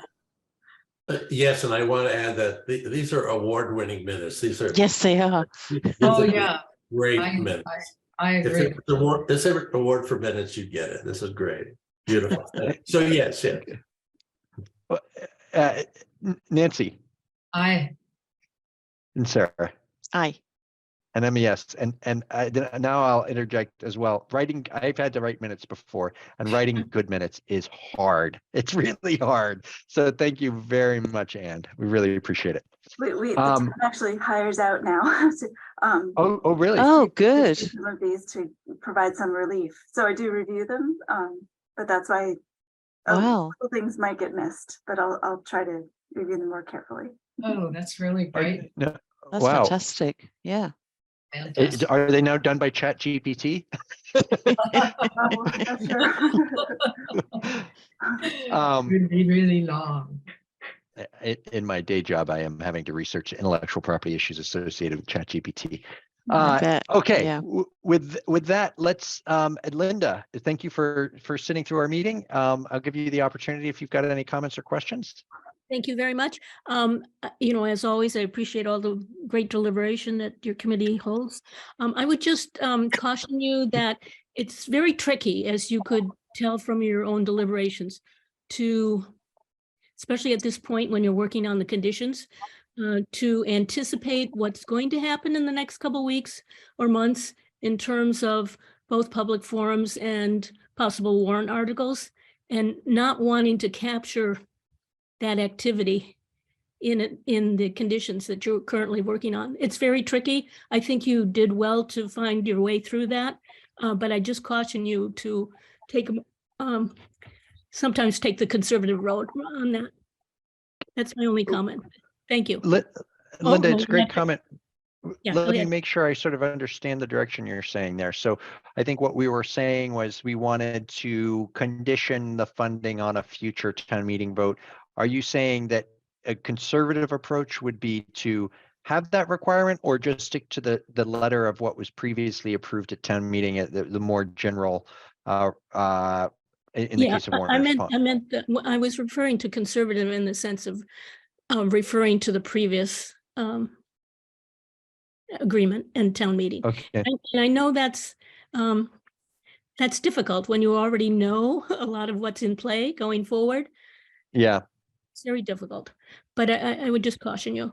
Yes, and I want to add that these are award-winning minutes. These are Yes, they are. Oh, yeah. great I minutes. agree. If there's an award for minutes, you get it. This is great. Beautiful. So yes. Nancy I and Sarah. Aye. And I'm a yes. And now I'll interject as well. I've had to write minutes before, and writing good minutes is hard. It's really hard. So thank you very much, Anne. We really appreciate it. The town actually hires out now. Oh, really? Oh, good. Some of these to provide some relief. So I do review them, but that's why Wow. things might get missed, but I'll try to review them more carefully. Oh, that's really great. No, That's wow. fantastic. Yeah. Fantastic. Are they now done by Chat GPT? Really, really long. In my day job, I am having to research intellectual property issues associated with Chat GPT. I bet. Okay, Yeah. with that, let's Linda, thank you for sitting through our meeting. I'll give you the opportunity if you've got any comments or questions. Thank you very much. As always, I appreciate all the great deliberation that your committee holds. I would just caution you that it's very tricky, as you could tell from your own deliberations, especially at this point when you're working on the conditions, to anticipate what's going to happen in the next couple of weeks or months in terms of both public forums and possible warrant articles. and not wanting to capture that activity in the conditions that you're currently working on. It's very tricky. I think you did well to find your way through that, but I just caution you to take sometimes take the conservative road on that. That's my only comment. Thank you. Linda, no, it's a great yeah. comment. Yeah, go Let me ahead. make sure I sort of understand the direction you're saying there. So I think what we were saying was we wanted to condition the funding on a future town meeting vote. Are you saying that a conservative approach would be to have that requirement, or just stick to the letter of what was previously approved at town meeting, at the more general in the case of Warner's Pond? I meant that I was referring to conservative in the sense of referring to the previous agreement and town meeting. Okay. And I know that's difficult when you already know a lot of what's in play going forward. Yeah. It's very difficult, but I would just caution you.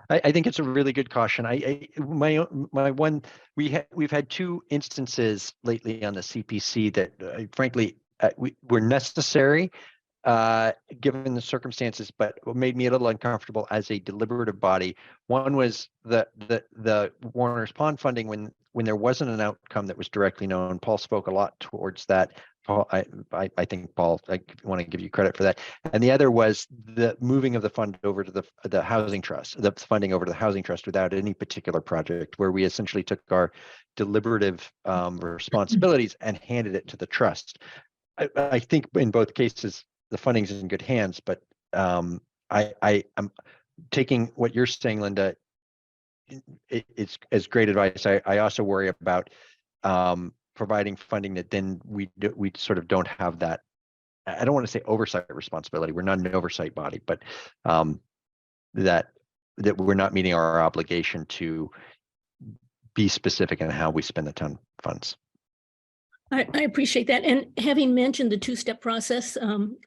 I think it's a really good caution. My one, we've had two instances lately on the CPC that frankly were necessary given the circumstances, but what made me a little uncomfortable as a deliberative body. One was the Warner's Pond funding when there wasn't an outcome that was directly known. Paul spoke a lot towards that. Paul, I think Paul, I want to give you credit for that. And the other was the moving of the fund over to the housing trust, the funding over to the housing trust without any particular project, where we essentially took our deliberative responsibilities and handed it to the trust. I think in both cases, the funding's in good hands, but I am taking what you're saying, Linda. It's great advice. I also worry about providing funding that then we sort of don't have that. I don't want to say oversight responsibility. We're not an oversight body, but that we're not meeting our obligation to be specific in how we spend the town funds. I appreciate that. And having mentioned the two-step process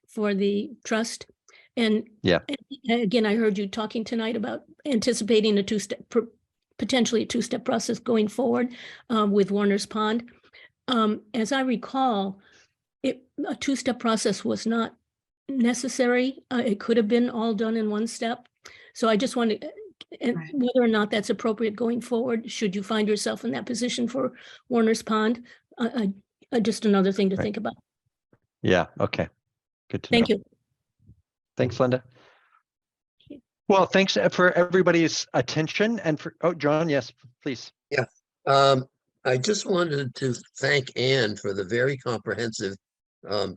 for the trust, and yeah, again, I heard you talking tonight about anticipating a potentially a two-step process going forward with Warner's Pond. As I recall, a two-step process was not necessary. It could have been all done in one step. So I just wanted, and Right. whether or not that's appropriate going forward, should you find yourself in that position for Warner's Pond, just another thing to think about. Yeah. Okay. Good to know. Thank you. Thanks, Linda. Well, thanks for everybody's attention and for, oh, John, yes, please. Yeah. I just wanted to thank Anne for the very comprehensive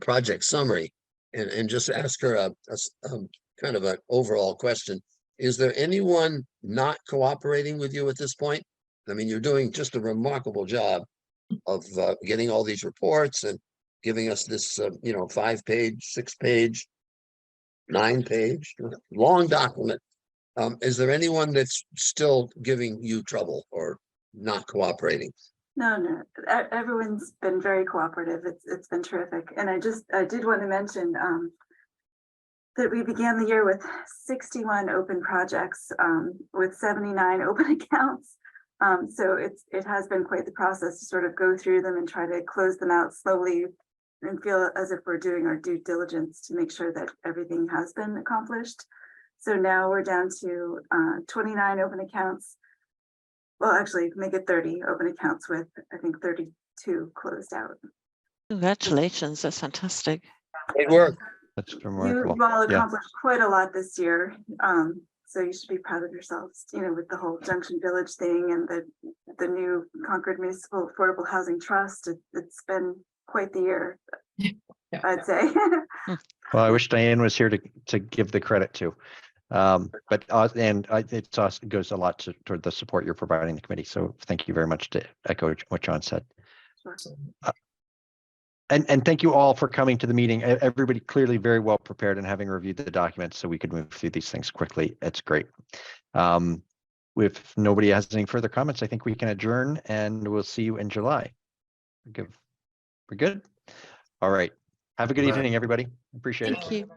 project summary and just ask her a kind of an overall question. Is there anyone not cooperating with you at this point? I mean, you're doing just a remarkable job of getting all these reports and giving us this, 5-page, 6-page, 9-page, long document. Is there anyone that's still giving you trouble or not cooperating? No, everyone's been very cooperative. It's been terrific. And I did want to mention that we began the year with 61 open projects with 79 open accounts. So it has been quite the process to sort of go through them and try to close them out slowly and feel as if we're doing our due diligence to make sure that everything has been accomplished. So now we're down to 29 open accounts. Well, actually, make it 30 open accounts with, I think, 32 closed out. Congratulations, that's fantastic. Great work. That's You remarkable. all Yeah. accomplished quite a lot this year. So you should be proud of yourselves, with the whole Junction Village thing and the new Concord Municipal Affordable Housing Trust. It's been quite the year, I'd say. Well, I wish Diane was here to give the credit to. But it also goes a lot toward the support you're providing the committee. So thank you very much, to echo what John said. And thank you all for coming to the meeting. Everybody clearly very well prepared and having reviewed the documents so we could move through these things quickly. It's great. If nobody has any further comments, I think we can adjourn and we'll see you in July. We're good? All right. Have a good evening, everybody. Appreciate it. Thank you.